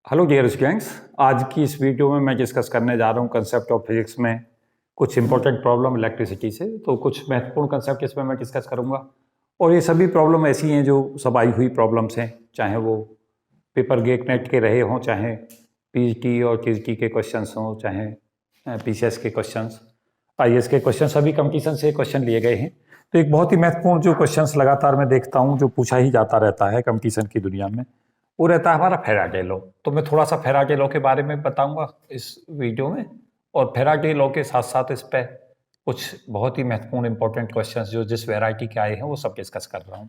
Hello dear students. आज की इस वीडियो में मैं डिस्कस करने जा रहा हूँ कंसेप्ट ऑफ फिजिक्स में कुछ इंपॉर्टेंट प्रॉब्लम इलेक्ट्रिसिटी से। तो कुछ महत्वपूर्ण कंसेप्ट इसमें मैं डिस्कस करूँगा और ये सभी प्रॉब्लम ऐसी हैं जो सब आई हुई प्रॉब्लम्स हैं, चाहे वो पेपर गेट नेट के रहे हों, चाहे पीजीटी और टीजीटी के क्वेश्चंस हों, चाहे पीसीएस के क्वेश्चंस, आईएएस के क्वेश्चन, सभी कंपटीशन से क्वेश्चन लिए गए हैं। तो एक बहुत ही महत्वपूर्ण जो क्वेश्चंस लगातार मैं देखता हूँ जो पूछा ही जाता रहता है कंपटीशन की दुनिया में, वो रहता है हमारा फैराडे लॉ। तो मैं थोड़ा सा फैराडे लॉ के बारे में बताऊंगा इस वीडियो में, और फैराडे लॉ के साथ साथ इस पे कुछ बहुत ही महत्वपूर्ण इंपॉर्टेंट क्वेश्चंस जो जिस वैरायटी के आए हैं वो सब डिस्कस कर रहा हूँ।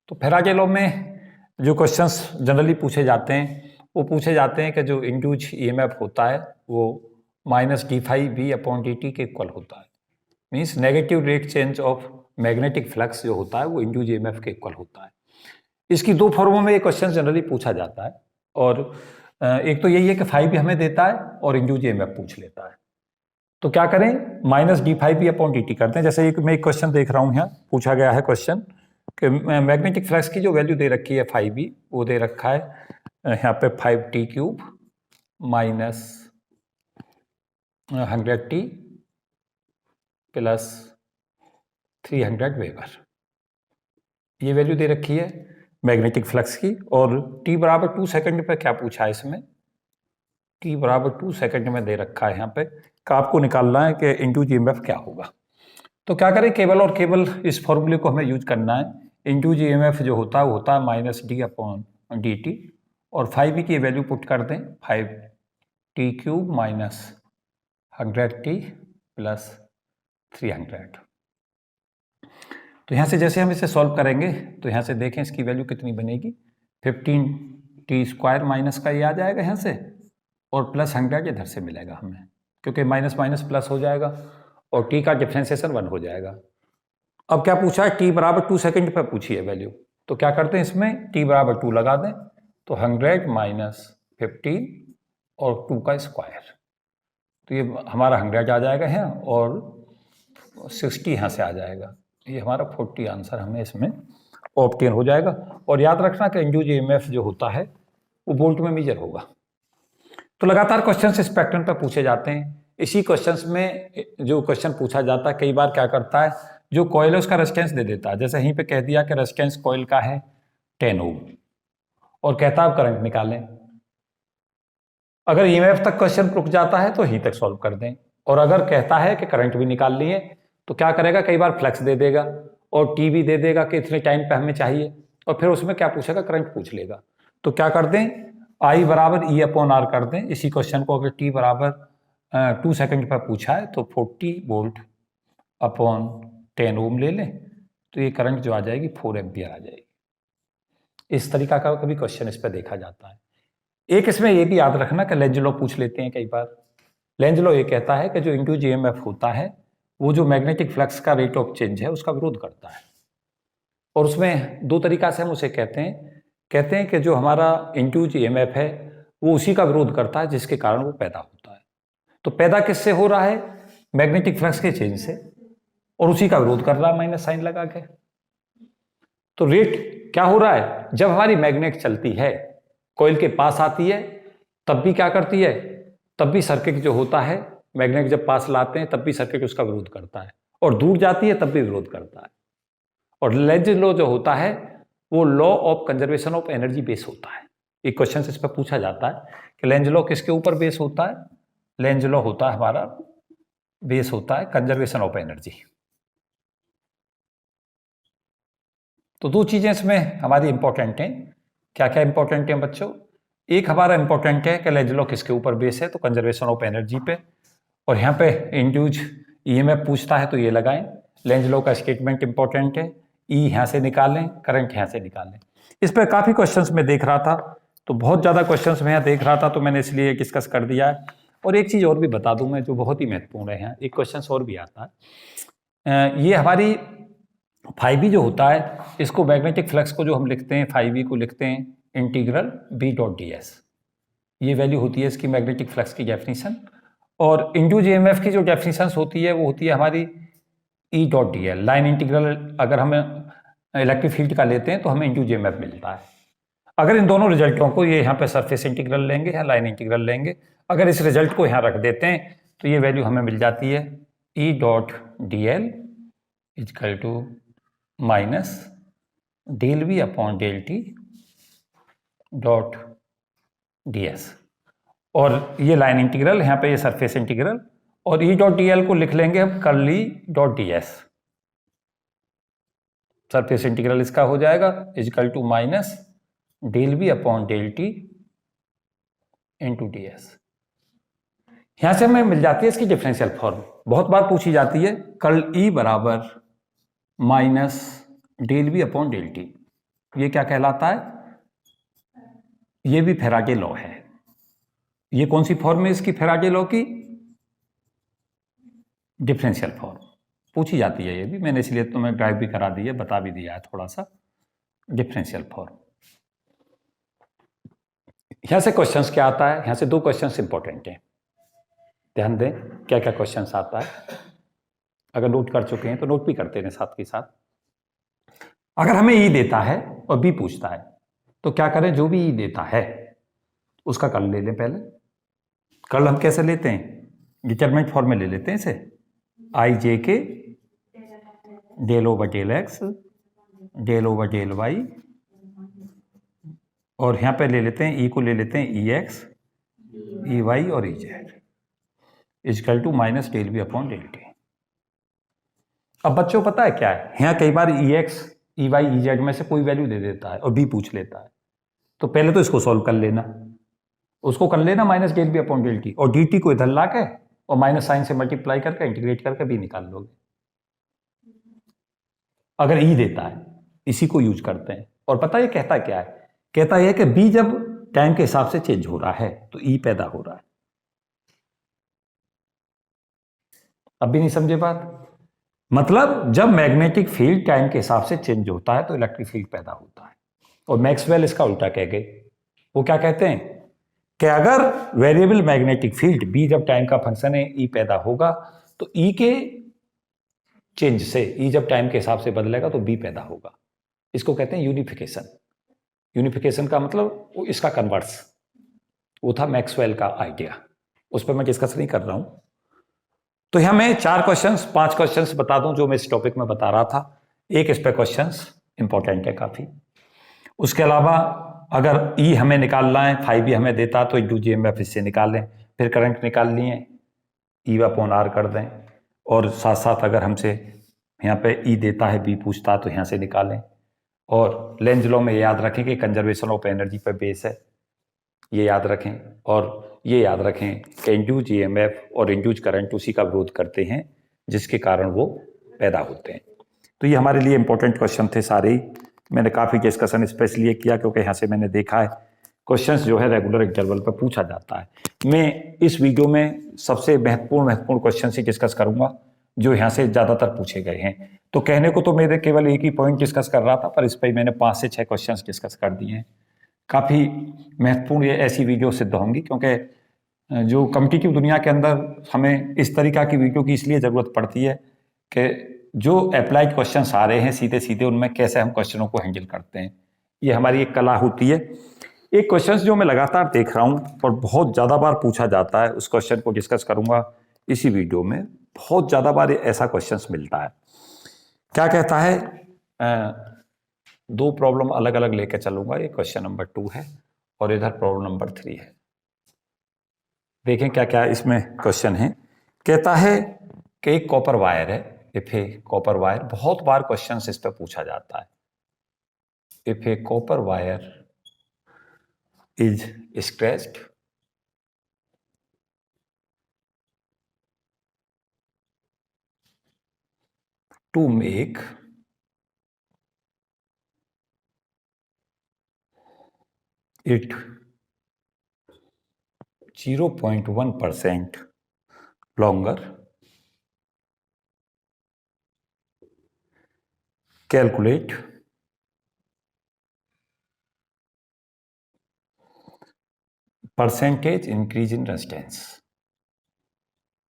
तो फैराडे लॉ में जो क्वेश्चंस जनरली पूछे जाते हैं वो पूछे जाते हैं कि जो इंड्यूस ईएमएफ होता है वो -d∅v/dt के इक्वल होता है। Means negative rate change of magnetic flux जो होता है वो इंड्यूस ईएमएफ के इक्वल होता है। इसकी दो फॉर्मों में ये क्वेश्चन जनरली पूछा जाता है, और एक तो यही है कि फाई भी हमें देता है और इंड्यूस ईएमएफ पूछ लेता है। तो क्या करें, -d∅v/dt करते हैं। जैसे मैं एक क्वेश्चन देख रहा हूँ, यहाँ पूछा गया है क्वेश्चन कि मैग्नेटिक फ्लक्स की जो वैल्यू दे रखी है फाई बी, वो दे रखा है यहाँ पे 5t³ -100t + 300 वेबर, ये वैल्यू दे रखी है मैग्नेटिक फ्लक्स की। और t बराबर 2 सेकंड पे क्या पूछा है इसमें, t बराबर 2 सेकंड में दे रखा है यहाँ पे का आपको निकालना है कि इंड्यूस ईएमएफ क्या होगा। तो क्या करें, केवल और केवल इस फॉर्मूले को हमें यूज करना है। इंड्यूस ईएमएफ जो होता है वो होता है -d/dt, और 5v की वैल्यू पुट कर दें 5t³ -100t + 300। तो यहाँ से जैसे हम इसे सॉल्व करेंगे तो यहाँ से देखें इसकी वैल्यू कितनी बनेगी, 15t² माइनस का ये आ जाएगा यहाँ से, और +100 इधर से मिलेगा हमें, क्योंकि माइनस माइनस प्लस हो जाएगा और t का डिफ्रेंसिएशन 1 हो जाएगा। अब क्या पूछा है, t बराबर 2 सेकंड पर पूछी है वैल्यू, तो क्या करते हैं इसमें t बराबर 2 लगा दें, तो 100 - 15 और 2 का स्क्वायर, तो ये हमारा 100 आ जाएगा यहाँ, और 60 यहाँ से आ जाएगा, ये हमारा 40 आंसर हमें इसमें ऑब्टेन हो जाएगा। और याद रखना कि इंड्यूस ईएमएफ जो होता है वो वोल्ट में मेजर होगा। तो लगातार क्वेश्चंस इस पैटर्न पर पूछे जाते हैं। इसी क्वेश्चंस में जो क्वेश्चन पूछा जाता है कई बार क्या करता है, जो कॉइल है उसका रेजिस्टेंस दे देता है। जैसे यहीं पे कह दिया कि रेजिस्टेंस कॉइल का है 10 ओम, और कहता है आप करंट निकालें। अगर ईएमएफ तक क्वेश्चन रुक जाता है तो यहीं तक सॉल्व कर दें, और अगर कहता है कि करंट भी निकाल लिए तो क्या करेगा, कई बार फ्लक्स दे देगा और टी भी दे देगा कि इतने टाइम पे हमें चाहिए, और फिर उसमें क्या पूछेगा, करंट पूछ लेगा। तो क्या कर दें, I बराबर E/R कर दें। इसी क्वेश्चन को अगर t बराबर 2 सेकंड पर पूछा है तो 40 वोल्ट अपॉन 10 ओम ले लें, तो ये करंट जो आ जाएगी 4 एम्पियर आ जाएगी। इस तरीका का कभी क्वेश्चन इस पर देखा जाता है। एक इसमें ये भी याद रखना कि लेंज लॉ पूछ लेते हैं कई बार। लेंज लॉ ये कहता है कि जो इंड्यूस ईएमएफ होता है वो जो मैग्नेटिक फ्लक्स का रेट ऑफ चेंज है उसका विरोध करता है, और उसमें दो तरीका से हम उसे कहते हैं कि जो हमारा इंड्यूस ईएमएफ है वो उसी का विरोध करता है जिसके कारण वो पैदा होता है। तो पैदा किससे हो रहा है, मैग्नेटिक फ्लक्स के चेंज से, और उसी का विरोध कर रहा है माइनस साइन लगा के। तो रेट क्या हो रहा है, जब हमारी मैग्नेट चलती है कॉइल के पास आती है तब भी क्या करती है, तब भी सर्किट जो होता है मैग्नेट जब पास लाते हैं तब भी सर्किट उसका विरोध करता है, और दूर जाती है तब भी विरोध करता है। और लेंज लॉ जो होता है वो law of conservation of energy base होता है। एक क्वेश्चन इस पर पूछा जाता है कि लेंज लॉ किसके ऊपर बेस होता है, लेंज लॉ होता है हमारा बेस होता है कंजर्वेशन ऑफ एनर्जी। तो दो चीजें इसमें हमारी इंपॉर्टेंट हैं। क्या क्या इंपॉर्टेंट है बच्चों, एक हमारा इंपॉर्टेंट है कि लेंज लॉ किसके ऊपर बेस है, तो कंजर्वेशन ऑफ एनर्जी पे। और यहाँ पे इंड्यूस ईएमएफ पूछता है तो ये लगाएं, लेंज लॉ का स्टेटमेंट इंपॉर्टेंट है, ई यहाँ से निकालें, करंट यहाँ से निकालें। इस पर काफी क्वेश्चंस में देख रहा था, तो बहुत ज्यादा क्वेश्चंस में यहाँ देख रहा था तो मैंने इसलिए डिस्कस कर दिया है। और एक चीज और भी बता दूं मैं जो बहुत ही महत्वपूर्ण है, यहाँ एक क्वेश्चन और भी आता है। ये हमारी 5v जो होता है, इसको मैग्नेटिक फ्लक्स को जो हम लिखते हैं 5v को लिखते हैं इंटीग्रल B.ds, ये वैल्यू होती है इसकी मैग्नेटिक फ्लक्स की डेफिनेशन। और इंड्यूस ईएमएफ की जो डेफिनेशन होती है वो होती है हमारी E.dl, लाइन इंटीग्रल। अगर हम इलेक्ट्रिक फील्ड का लेते हैं तो हमें इंड्यूस ईएमएफ मिलता है। अगर इन दोनों रिजल्टों को ये यहाँ पे सरफेस इंटीग्रल लेंगे या लाइन इंटीग्रल लेंगे, अगर इस रिजल्ट को यहाँ रख देते हैं तो ये वैल्यू हमें मिल जाती है E dot D L is equal to minus del V upon del T dot D S, और ये लाइन इंटीग्रल, यहाँ पे ये सरफेस इंटीग्रल, और E डॉट डी एल को लिख लेंगे हम curl E dot D S. Surface integral इसका हो जाएगा is equal to minus del V upon del T into D S. यहां से हमें मिल जाती है इसकी डिफरेंशियल फॉर्म, बहुत बार पूछी जाती है, कर्ल E बराबर minus del V upon del T. ये क्या कहलाता है? ये भी फैराडे लॉ है। ये कौन सी फॉर्म है इसकी फैराडे लॉ की? डिफरेंशियल फॉर्म पूछी जाती है, ये भी मैंने इसलिए तुम्हें ड्राइव भी करा दी है, बता भी दिया है थोड़ा सा। डिफरेंशियल फॉर्म, यहां से क्वेश्चंस क्या आता है? यहां से दो क्वेश्चंस इंपॉर्टेंट हैं, ध्यान दें क्या क्या क्वेश्चंस आता है। अगर नोट कर चुके हैं तो नोट भी करते हैं साथ के साथ। अगर हमें ई देता है और बी पूछता है तो क्या करें? जो भी ई देता है उसका कर्ल ले लें पहले। कर्ल हम कैसे लेते हैं? डिटरमिनेंट फॉर्म में ले लेते हैं इसे, I J K del over del X del over del Y, और यहां पे ले लेते हैं ई को ले लेते हैं ई एक्स ई वाई और E z is equal to minus del V upon del t. अब बच्चों पता है क्या है, यहाँ कई बार E x E y E z में से कोई वैल्यू दे देता है और बी पूछ लेता है, तो पहले तो इसको सॉल्व कर लेना, उसको कर लेना minus del V upon del T, और डी टी को इधर ला के और माइनस साइन से मल्टीप्लाई करके इंटीग्रेट करके बी निकाल लोगे। अगर ई देता है इसी को यूज करते हैं, और पता है कहता क्या है? कहता है कि बी जब टाइम के हिसाब से चेंज हो रहा है तो ई पैदा हो रहा है। अब भी नहीं समझे बात? मतलब जब मैग्नेटिक फील्ड टाइम के हिसाब से चेंज होता है तो इलेक्ट्रिक फील्ड पैदा होता है। और मैक्सवेल इसका उल्टा कह गए, वो क्या कहते हैं कि अगर वेरिएबल मैग्नेटिक फील्ड बी जब टाइम का फंक्शन है ई पैदा होगा, तो ई के चेंज से, ई जब टाइम के हिसाब से बदलेगा तो बी पैदा होगा। इसको कहते हैं यूनिफिकेशन। यूनिफिकेशन का मतलब वो इसका कन्वर्स, वो था मैक्सवेल का आइडिया, उस पर मैं डिस्कस नहीं कर रहा हूं। तो यहां मैं 4 क्वेश्चंस 5 क्वेश्चंस बता दूं जो मैं इस टॉपिक में बता रहा था। एक इस पे क्वेश्चंस इंपॉर्टेंट है काफी। उसके अलावा अगर ई हमें निकालना है, फाई भी हमें देता तो इंटू जी एम एफ इससे निकाल लें, फिर करंट निकाल लिए ई अपॉन आर कर दें, और साथ साथ अगर हमसे यहाँ पे ई देता है बी पूछता तो यहाँ से निकालें। और लेंज लॉ में याद रखें कि कंजर्वेशन ऑफ एनर्जी पर बेस है, ये याद रखें, और ये याद रखें कि इंड्यूस ईएमएफ और इंड्यूस करंट उसी का विरोध करते हैं जिसके कारण वो पैदा होते हैं। तो ये हमारे लिए इंपॉर्टेंट क्वेश्चन थे सारे ही। मैंने काफ़ी डिस्कशन इस पर इसलिए किया क्योंकि यहाँ से मैंने देखा है क्वेश्चंस जो है रेगुलर इंटरवल पर पूछा जाता है। मैं इस वीडियो में सबसे महत्वपूर्ण क्वेश्चन ही डिस्कस करूंगा जो यहाँ से ज़्यादातर पूछे गए हैं। तो कहने को तो मेरे केवल एक ही पॉइंट डिस्कस कर रहा था, पर इस पर मैंने 5 से 6 क्वेश्चन डिस्कस कर दिए हैं। काफ़ी महत्वपूर्ण ये ऐसी वीडियो सिद्ध होंगी क्योंकि जो कॉम्पिटिटिव दुनिया के अंदर हमें इस तरीका की वीडियो की इसलिए ज़रूरत पड़ती है कि जो अप्लाइड क्वेश्चंस आ रहे हैं सीधे सीधे उनमें कैसे हम क्वेश्चनों को हैंडल करते हैं, ये हमारी एक कला होती है। एक क्वेश्चन जो मैं लगातार देख रहा हूँ और बहुत ज़्यादा बार पूछा जाता है, उस क्वेश्चन को डिस्कस करूँगा इसी वीडियो में। बहुत ज़्यादा बार ऐसा क्वेश्चन मिलता है, क्या कहता है, 2 प्रॉब्लम अलग अलग लेकर चलूंगा। ये क्वेश्चन नंबर 2 है और इधर प्रॉब्लम नंबर 3 है। देखें क्या क्या इसमें क्वेश्चन है। कहता है कि एक कॉपर वायर है, इफ ए कॉपर वायर, बहुत बार क्वेश्चन इस पर पूछा जाता है। If a copper wire is stretched to make it 0.1% longer, calculate percentage increase in resistance.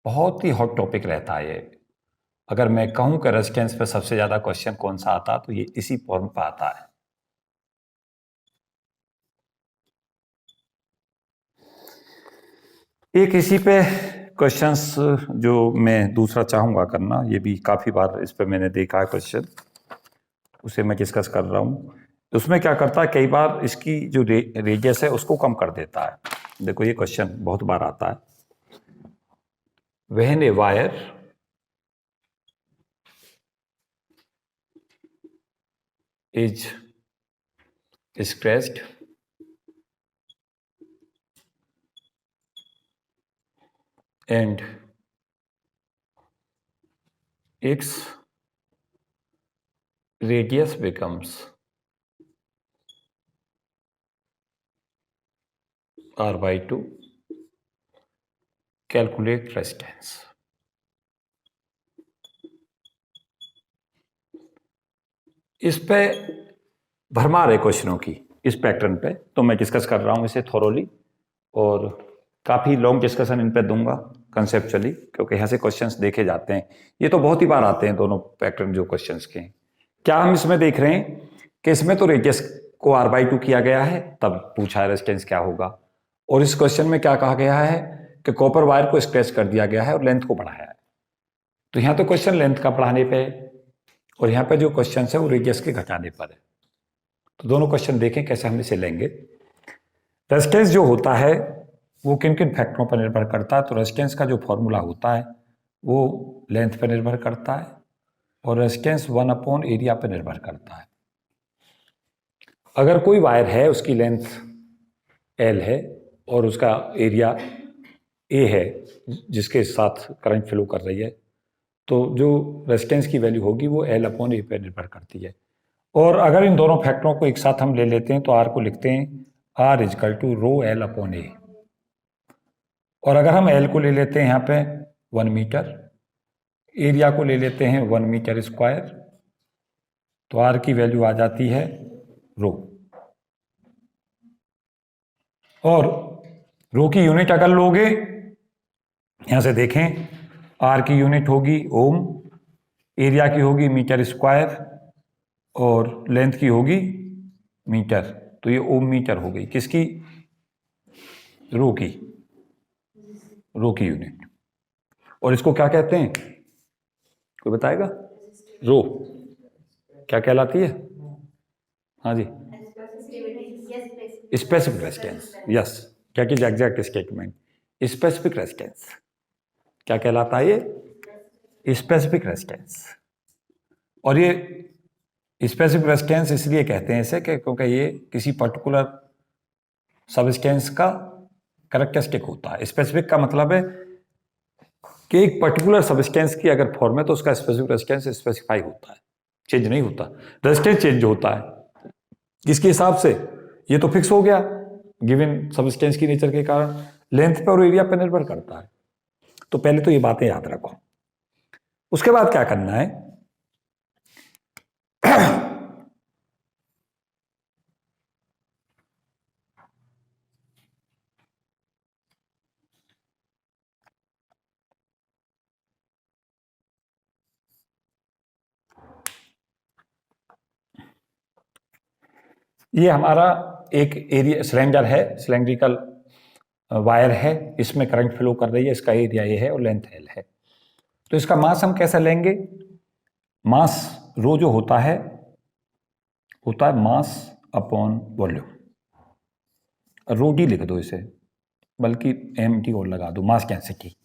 बहुत ही हॉट टॉपिक रहता है ये। अगर मैं कहूं कि रेजिस्टेंस पे सबसे ज्यादा क्वेश्चन कौन सा आता तो ये इसी फॉर्म पर आता है। एक इसी पे क्वेश्चंस जो मैं दूसरा चाहूँगा करना, ये भी काफ़ी बार इस पे मैंने देखा है क्वेश्चन, उसे मैं डिस्कस कर रहा हूँ। उसमें क्या करता है, कई बार इसकी जो रेडियस है उसको कम कर देता है। देखो ये क्वेश्चन बहुत बार आता है। When a wire is stretched and its radius becomes r/2, calculate resistance। इस पे भरमार है क्वेश्चनों की इस पैटर्न पे, तो मैं डिस्कस कर रहा हूँ इसे थोरोली, और काफ़ी लॉन्ग डिस्कशन इन पे दूंगा कंसेप्चुअली, क्योंकि यहाँ से क्वेश्चंस देखे जाते हैं। ये तो बहुत ही बार आते हैं दोनों पैटर्न जो क्वेश्चंस के हैं। क्या हम इसमें देख रहे हैं कि इसमें तो रेडियस को r/2 किया गया है, तब पूछा है रेजिस्टेंस क्या होगा। और इस क्वेश्चन में क्या कहा गया है कि कॉपर वायर को स्ट्रेच कर दिया गया है और लेंथ को बढ़ाया है। तो यहाँ तो क्वेश्चन लेंथ का बढ़ाने पे, और यहाँ पे जो क्वेश्चन है वो रेडियस के घटाने पर है। तो दोनों क्वेश्चन देखें कैसे हम इसे लेंगे। रेजिस्टेंस जो होता है वो किन किन फैक्टरों पर निर्भर करता है। तो रेजिस्टेंस का जो फॉर्मूला होता है वो लेंथ पर निर्भर करता है, और रेजिस्टेंस 1 एरिया पर निर्भर करता है। अगर कोई वायर है, उसकी लेंथ L है और उसका एरिया A है जिसके साथ करंट फ्लो कर रही है, तो जो रेजिस्टेंस की वैल्यू होगी वो L/A पर निर्भर करती है। और अगर इन दोनों फैक्टरों को एक साथ हम ले लेते हैं तो R को लिखते हैं R = ρL/A। और अगर हम L को ले लेते हैं यहाँ पे 1 मीटर, एरिया को ले लेते हैं 1 मीटर स्क्वायर, तो R की वैल्यू आ जाती है रो। और रो की यूनिट अगर लोगे, यहां से देखें, R की यूनिट होगी ओम, एरिया की होगी मीटर स्क्वायर, और लेंथ की होगी मीटर। तो ये ओम मीटर हो गई किसकी, रो की यूनिट। और इसको क्या कहते हैं, कोई बताएगा? रो क्या कहलाती है? हाँ जी, स्पेसिफिक रेजिस्टेंस। यस, क्या की एग्जैक्ट स्टेटमेंट, स्पेसिफिक रेजिस्टेंस। क्या कहलाता है ये? Specific resistance. और ये स्पेसिफिक रेजिस्टेंस इसलिए कहते हैं इसे क्योंकि ये किसी पर्टिकुलर सबस्टेंस का कैरेक्टरिस्टिक होता है। स्पेसिफिक का मतलब है कि एक पर्टिकुलर सबस्टेंस की अगर फॉर्म है तो उसका स्पेसिफिक रेजिस्टेंस स्पेसिफाई होता है, चेंज नहीं होता। रेजिस्टेंस चेंज होता है किसके हिसाब से, ये तो फिक्स हो गया गिवन सबस्टेंस की नेचर के कारण, लेंथ पे और एरिया पे निर्भर करता है। तो पहले तो ये बातें याद रखो। उसके बाद क्या करना है, ये हमारा एक एरिया सिलेंडर है, सिलेंड्रिकल वायर है, इसमें करंट फ्लो कर रही है, इसका एरिया ये है और लेंथ L है। तो इसका मास हम कैसे लेंगे? मास रो जो होता है mass upon volume. Rho D लिख दो इसे, बल्कि MT और लगा दो, मास डेंसिटी।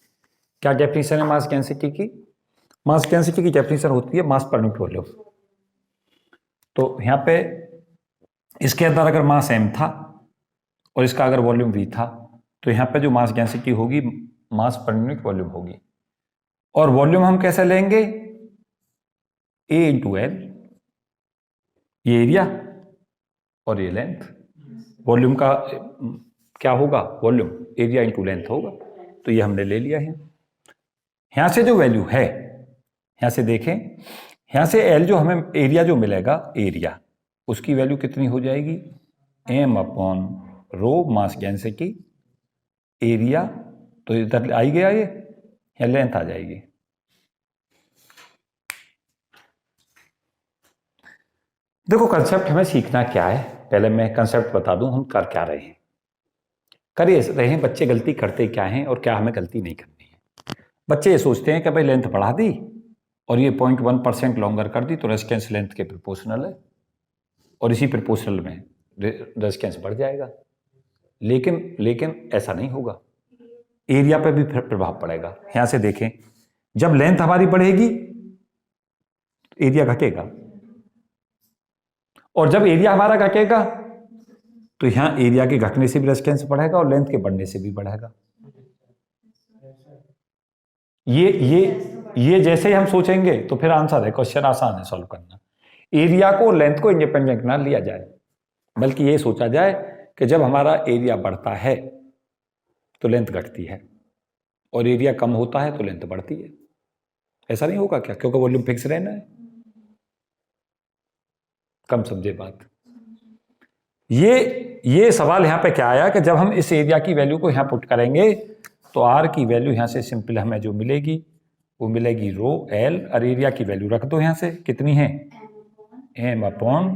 क्या डेफिनेशन है मास डेंसिटी की? मास डेंसिटी की डेफिनेशन होती है मास पर यूनिट वॉल्यूम। तो यहाँ पे इसके अंदर अगर मास M था और इसका अगर वॉल्यूम V था, तो यहाँ पे जो मास डेंसिटी होगी मास पर यूनिट वॉल्यूम होगी। और वॉल्यूम हम कैसे लेंगे? A × L, ये एरिया और ये लेंथ। वॉल्यूम का क्या होगा? वॉल्यूम एरिया × लेंथ होगा। तो ये हमने ले लिया है। यहां से जो वैल्यू है, यहां से देखें, यहां से L जो हमें एरिया जो मिलेगा, एरिया, उसकी वैल्यू कितनी हो जाएगी? M/ρ mass density area. तो इधर आई गया ये, या लेंथ आ जाएगी। देखो कंसेप्ट हमें सीखना क्या है, पहले मैं कंसेप्ट बता दूं हम कर क्या रहे हैं। कर रहे हैं बच्चे, गलती करते क्या हैं और क्या हमें गलती नहीं करनी है। बच्चे ये सोचते हैं कि भाई लेंथ बढ़ा दी और ये 0.1% लॉन्गर कर दी तो रेजिस्टेंस लेंथ के प्रोपोर्शनल है और इसी प्रोपोर्शनल में रेजिस्टेंस बढ़ जाएगा। लेकिन ऐसा नहीं होगा, एरिया पे भी प्रभाव पड़ेगा। यहां से देखें, जब लेंथ हमारी बढ़ेगी एरिया घटेगा, और जब एरिया हमारा घटेगा तो यहां एरिया के घटने से भी रेजिस्टेंस बढ़ेगा और लेंथ के बढ़ने से भी बढ़ेगा। ये जैसे ही हम सोचेंगे तो फिर आंसर है, क्वेश्चन आसान है सॉल्व करना। एरिया को लेंथ को इंडिपेंडेंट ना लिया जाए, बल्कि ये सोचा जाए कि जब हमारा एरिया बढ़ता है तो लेंथ घटती है और एरिया कम होता है तो लेंथ बढ़ती है। ऐसा नहीं होगा क्या? क्योंकि वॉल्यूम फिक्स रहना है। कम समझे बात। ये सवाल यहां पे क्या आया कि जब हम इस एरिया की वैल्यू को यहां पुट करेंगे तो आर की वैल्यू यहां से सिंपल हमें जो मिलेगी वो मिलेगी रो एल, और एरिया की वैल्यू रख दो यहां से, कितनी है? M upon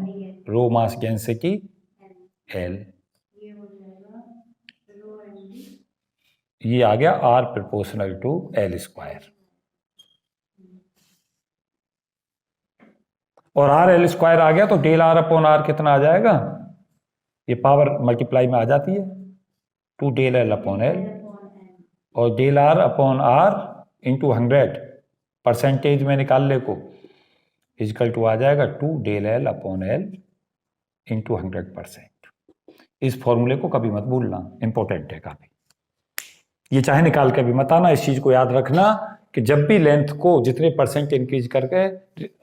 rho mass density L. ये आ गया R proportional to L square, और आर एल स्क्वायर आ गया तो डेल आर अपॉन आर कितना आ जाएगा? ये पावर मल्टीप्लाई में आ जाती है, 2 डेल एल अपॉन एल, और del R upon R into 100 percentage में निकाल ले को इजकल टू आ जाएगा 2 del L upon L into 100%। इस फॉर्मूले को कभी मत भूलना, इंपॉर्टेंट है काफी। ये चाहे निकाल के भी मत आना, इस चीज को याद रखना कि जब भी लेंथ को जितने परसेंट इंक्रीज करके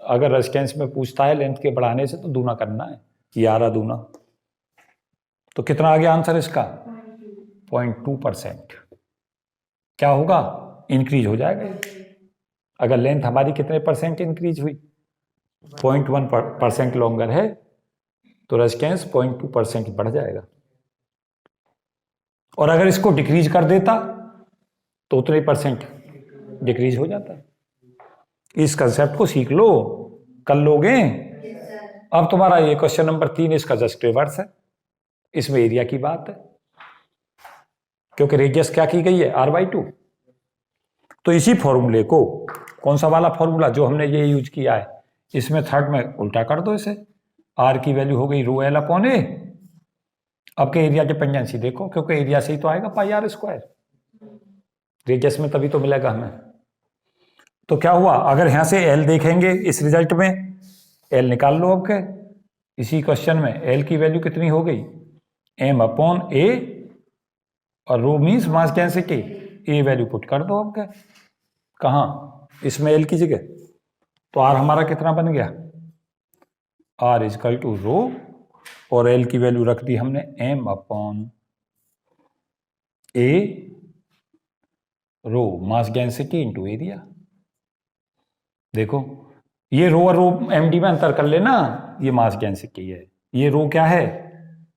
अगर रेजिस्टेंस में पूछता है लेंथ के बढ़ाने से तो दूना करना है, ये आ रहा दूना। तो कितना आ गया आंसर इसका? 0.2%। क्या होगा? इंक्रीज हो जाएगा। अगर लेंथ हमारी कितने परसेंट इंक्रीज हुई? 0.1% लॉन्गर है तो रेजिस्टेंस 0.2% बढ़ जाएगा, और अगर इसको डिक्रीज कर देता तो उतने परसेंट डिक्रीज हो जाता। इस कंसेप्ट को सीख लो, कर लोगे। अब तुम्हारा ये क्वेश्चन नंबर 3 इसका जस्ट रिवर्स है, इसमें एरिया की बात है, क्योंकि रेडियस क्या की गई है? r/2। तो इसी फॉर्मूले को, कौन सा वाला फॉर्मूला जो हमने ये यूज किया है, इसमें थर्ड में उल्टा कर दो इसे। r की वैल्यू हो गई रो एल अपॉन ए। अब के एरिया डिपेंडेंसी देखो, क्योंकि एरिया से ही तो आएगा पाई आर स्क्वायर, रेडियस में तभी तो मिलेगा हमें। तो क्या हुआ, अगर यहां से एल देखेंगे इस रिजल्ट में, एल निकाल लो। अब के इसी क्वेश्चन में एल की वैल्यू कितनी हो गई? एम अपॉन ए, और रो मीन्स मास डेंसिटी, ए वैल्यू पुट कर दो। अब के कहाँ? इसमें एल की जगह, तो आर हमारा कितना बन गया? आर इजकल टू रो, और एल की वैल्यू रख दी हमने एम अपॉन ए रो मास डेंसिटी इंटू एरिया। देखो ये रो और रो एमडी में अंतर कर लेना, ये मास डेंसिटी है, ये रो क्या है?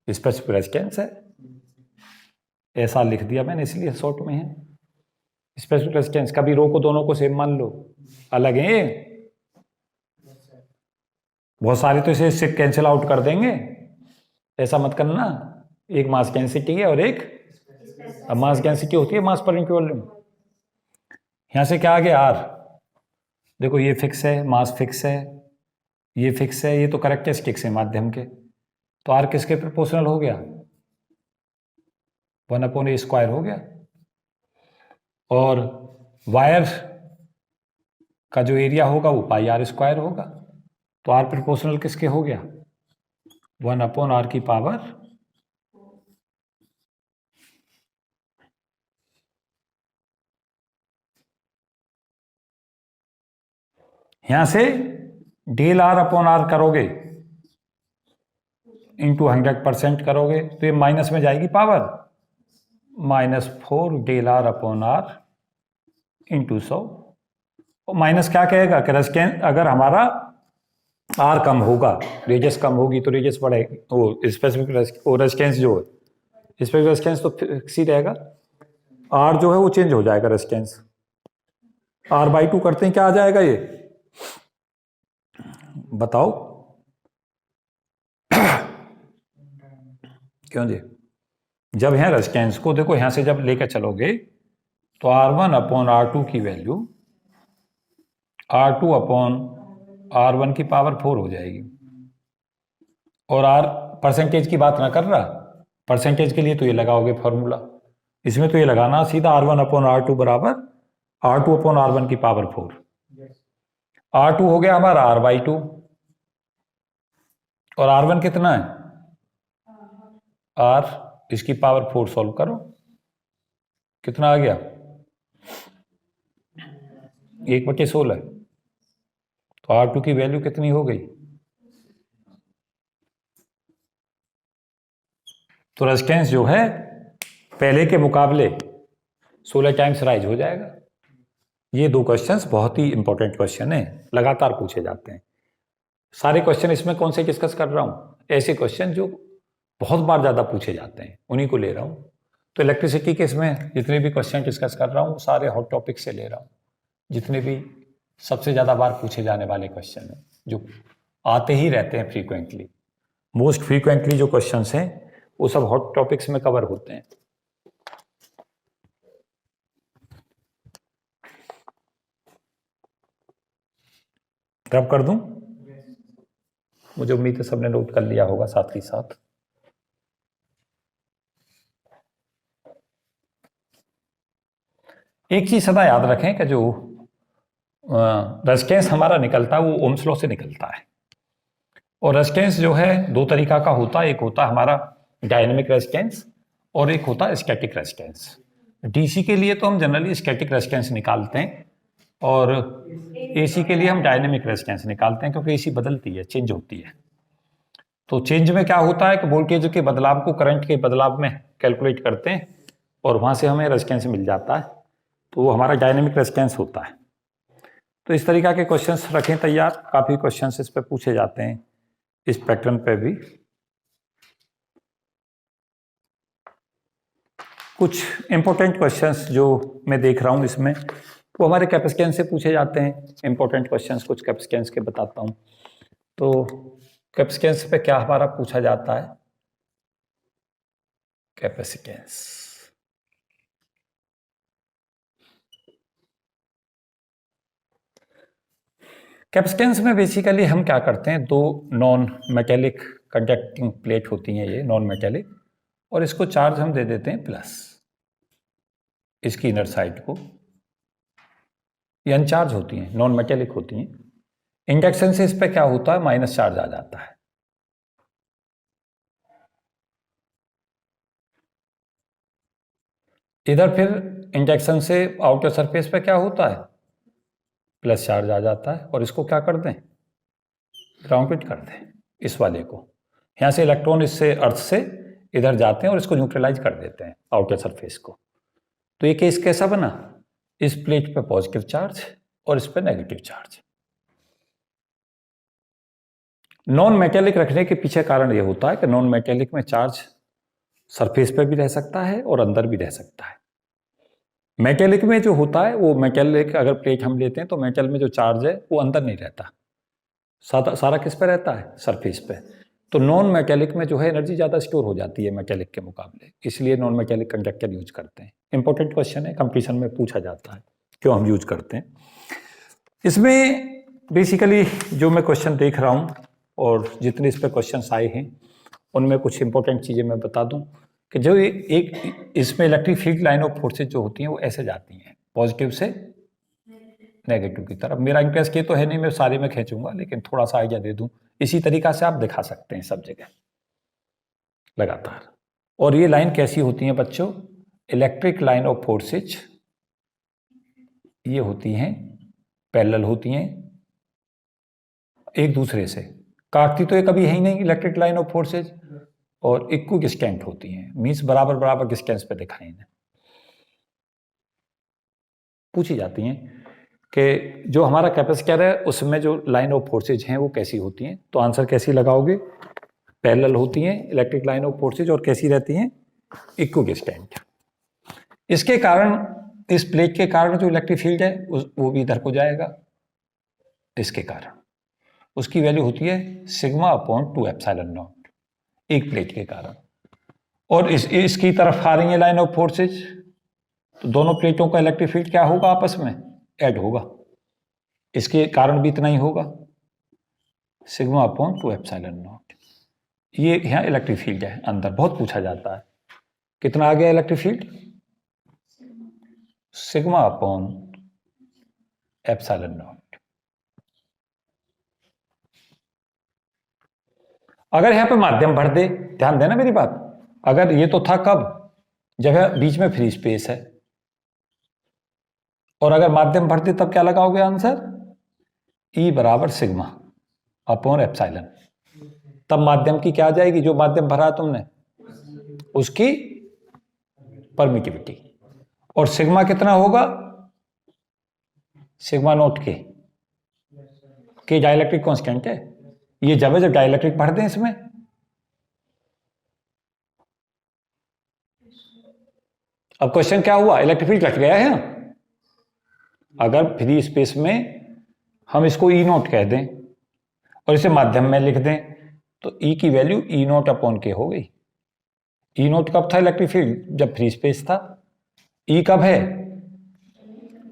स्पेसिफिक रेजिस्टेंस है। ऐसा लिख दिया मैंने इसलिए शॉर्ट में है स्पेसिफिक रेजिस्टेंस। कभी रो को दोनों को सेम मान लो, अलग है। बहुत सारे तो इसे कैंसिल आउट कर देंगे, ऐसा मत करना। एक मास डेंसिटी है और एक मास डेंसिटी होती है मास पर यूनिट वॉल्यूम। यहां से क्या आ गया? आर। देखो ये फिक्स है, मास फिक्स है, ये फिक्स है, ये तो कैरेक्टरिस्टिक्स है माध्यम के। तो आर किसके प्रोपोर्शनल हो गया? 1/a स्क्वायर हो गया। और वायर का जो एरिया होगा वो पाई आर स्क्वायर होगा। तो आर प्रोपोर्शनल किसके हो गया? 1/r की पावर। यहां से डेल आर अपॉन आर करोगे इंटू 100% करोगे तो ये माइनस में जाएगी power, -4 del R upon R into 100। Minus क्या कहेगा कि रेजिस्टेंस, अगर हमारा आर कम होगा, रेडियस कम होगी तो रेडियस बढ़ेगी, वो स्पेसिफिक रेजिस्टेंस जो है, स्पेसिफिक रेजिस्टेंस तो फिक्स ही रहेगा, आर जो है वो चेंज हो जाएगा रेजिस्टेंस। r/2 करते हैं, क्या आ जाएगा ये? बताओ क्यों जी? जब यहाँ रेजिस्टेंस को देखो यहाँ से जब लेकर चलोगे तो R1/R2 की वैल्यू R2/R1 की पावर 4 हो जाएगी। और R परसेंटेज की बात ना कर रहा, परसेंटेज के लिए तो ये लगाओगे फॉर्मूला, इसमें तो ये लगाना सीधा R1/R2 बराबर R2/R1 की पावर 4। R2 हो गया हमारा R/2 और R1 कितना है R, इसकी पावर 4 सॉल्व करो, कितना आ गया 1/16। तो R2 की वैल्यू कितनी हो गई, तो रेजिस्टेंस जो है पहले के मुकाबले 16 टाइम्स राइज हो जाएगा। ये दो क्वेश्चंस बहुत ही इंपॉर्टेंट क्वेश्चन है, लगातार पूछे जाते हैं। सारे क्वेश्चन इसमें कौन से डिस्कस कर रहा हूं, ऐसे क्वेश्चन जो बहुत बार ज्यादा पूछे जाते हैं उन्हीं को ले रहा हूं। तो इलेक्ट्रिसिटी के इसमें जितने भी क्वेश्चन डिस्कस कर रहा हूं सारे हॉट टॉपिक से ले रहा हूं, जितने भी सबसे ज्यादा बार पूछे जाने वाले क्वेश्चन हैं जो आते ही रहते हैं फ्रीक्वेंटली, मोस्ट फ्रीक्वेंटली जो क्वेश्चंस हैं वो सब हॉट टॉपिक्स में कवर होते हैं। रब कर दूं, मुझे उम्मीद है सबने नोट कर लिया होगा साथ ही साथ। एक चीज सदा याद रखें कि जो रेजिस्टेंस हमारा निकलता है वो ओम्स लॉ से निकलता है, और रेजिस्टेंस जो है दो तरीका का होता है, एक होता है हमारा डायनेमिक रेजिस्टेंस और एक होता है स्टैटिक रेजिस्टेंस। डीसी के लिए तो हम जनरली स्टैटिक रेजिस्टेंस निकालते हैं और एसी के लिए हम डायनेमिक रेजिस्टेंस निकालते हैं, क्योंकि एसी बदलती है, चेंज होती है। तो चेंज में क्या होता है कि वोल्टेज के बदलाव को करंट के बदलाव में कैलकुलेट करते हैं और वहां से हमें रेजिस्टेंस मिल जाता है, तो वो हमारा डायनेमिक रेजिस्टेंस होता है। तो इस तरीका के क्वेश्चंस रखें तैयार, काफी क्वेश्चंस इस पे पूछे जाते हैं, इस पैटर्न पे भी। कुछ इंपॉर्टेंट क्वेश्चंस जो मैं देख रहा हूं इसमें वो हमारे कैपेसिटेंस से पूछे जाते हैं। इंपॉर्टेंट क्वेश्चंस कुछ कैपेसिटेंस के बताता हूं। तो कैपेसिटेंस पे क्या हमारा पूछा जाता है, कैपेसिटेंस कैपेसिटेंस में बेसिकली हम क्या करते हैं, दो नॉन मेटेलिक कंडक्टिंग प्लेट होती हैं, ये नॉन मेटेलिक, और इसको चार्ज हम दे देते हैं प्लस, इसकी इनर साइड को, ये अनचार्ज होती हैं, नॉन मेटेलिक होती हैं। इंडक्शन से इस पे क्या होता है, माइनस चार्ज आ जाता है। इधर फिर इंडक्शन से आउटर सरफेस पे क्या होता है, प्लस चार्ज आ जाता है, और इसको क्या कर दें, ग्राउंडेड कर दें इस वाले को। यहां से इलेक्ट्रॉन इससे अर्थ से इधर जाते हैं और इसको न्यूट्रलाइज कर देते हैं आउटर सरफेस को। तो ये केस कैसा बना, इस प्लेट पे पॉजिटिव चार्ज और इस पे नेगेटिव चार्ज। नॉन मेटेलिक रखने के पीछे कारण ये होता है कि नॉन मेटेलिक में चार्ज सरफेस पे भी रह सकता है और अंदर भी रह सकता है। मेटेलिक में जो होता है वो मेटेलिक अगर प्लेट हम लेते हैं तो मेटल में जो चार्ज है वो अंदर नहीं रहता, सारा किस पे रहता है, सरफेस पे। तो नॉन मेटेलिक में जो है एनर्जी ज़्यादा स्टोर हो जाती है मेटेलिक के मुकाबले, इसलिए नॉन मेटेलिक कंडक्टर यूज करते हैं। इंपॉर्टेंट क्वेश्चन है, कंपटीशन में पूछा जाता है क्यों हम यूज करते हैं। इसमें बेसिकली जो मैं क्वेश्चन देख रहा हूँ और जितने इस पर क्वेश्चन आए हैं उनमें कुछ इंपॉर्टेंट चीज़ें मैं बता दूं कि जो एक इसमें electric field line of forces जो होती हैं वो ऐसे जाती हैं पॉजिटिव से नेगेटिव की तरफ। मेरा इंटरेस्ट ये तो है नहीं मैं सारे में खींचूंगा, लेकिन थोड़ा सा आइडिया दे दूं, इसी तरीका से आप दिखा सकते हैं सब जगह लगातार। और ये लाइन कैसी होती है बच्चों, इलेक्ट्रिक लाइन ऑफ फोर्सेज ये होती हैं पैरेलल होती हैं एक दूसरे से, काटती तो ये कभी है ही नहीं इलेक्ट्रिक लाइन ऑफ फोर्सेज, और इक्वल डिस्टेंट होती हैं, मींस बराबर बराबर डिस्टेंस पे दिखाई इन्हें। पूछी जाती हैं कि जो हमारा कैपेसिटर है उसमें जो लाइन ऑफ फोर्सेज हैं वो कैसी होती हैं, तो आंसर कैसी लगाओगे, पैरेलल होती हैं इलेक्ट्रिक लाइन ऑफ फोर्सेज और कैसी रहती हैं, इक्वल डिस्टेंट। इसके कारण इस प्लेट के कारण जो इलेक्ट्रिक फील्ड है वो भी इधर को जाएगा, इसके कारण उसकी वैल्यू होती है सिग्मा अपॉन 2 एप्सिलॉन नॉट, एक प्लेट के कारण। और इसकी तरफ आ रही है लाइन ऑफ फोर्सेज, तो दोनों प्लेटों का इलेक्ट्रिक फील्ड क्या होगा, आपस में ऐड होगा। इसके कारण भी इतना ही होगा, सिग्मा अपॉन 2 एप्सिलॉन नॉट। ये यहाँ इलेक्ट्रिक फील्ड है अंदर, बहुत पूछा जाता है। कितना आ गया electric field, sigma upon epsilon not. अगर यहां पे माध्यम भर दे, ध्यान देना मेरी बात, अगर ये तो था कब, जब बीच में फ्री स्पेस है, और अगर माध्यम भर दे तब क्या लगाओगे आंसर, E बराबर सिग्मा अपॉन एप्सिलॉन। तब माध्यम की क्या आ जाएगी, जो माध्यम भरा तुमने उसकी परमिटिविटी, और सिग्मा कितना होगा, सिग्मा नोट के डाइलेक्ट्रिक कांस्टेंट है। ये जब डाइलेक्ट्रिक भर दें इसमें, अब क्वेश्चन क्या हुआ, इलेक्ट्रिक फील्ड घट गया है। अगर फ्री स्पेस में हम इसको ई नोट कह दें और इसे माध्यम में लिख दें, तो ई की वैल्यू ई नोट अपॉन के हो गई। ई नोट कब था इलेक्ट्रिक फील्ड, जब फ्री स्पेस था। ई कब है,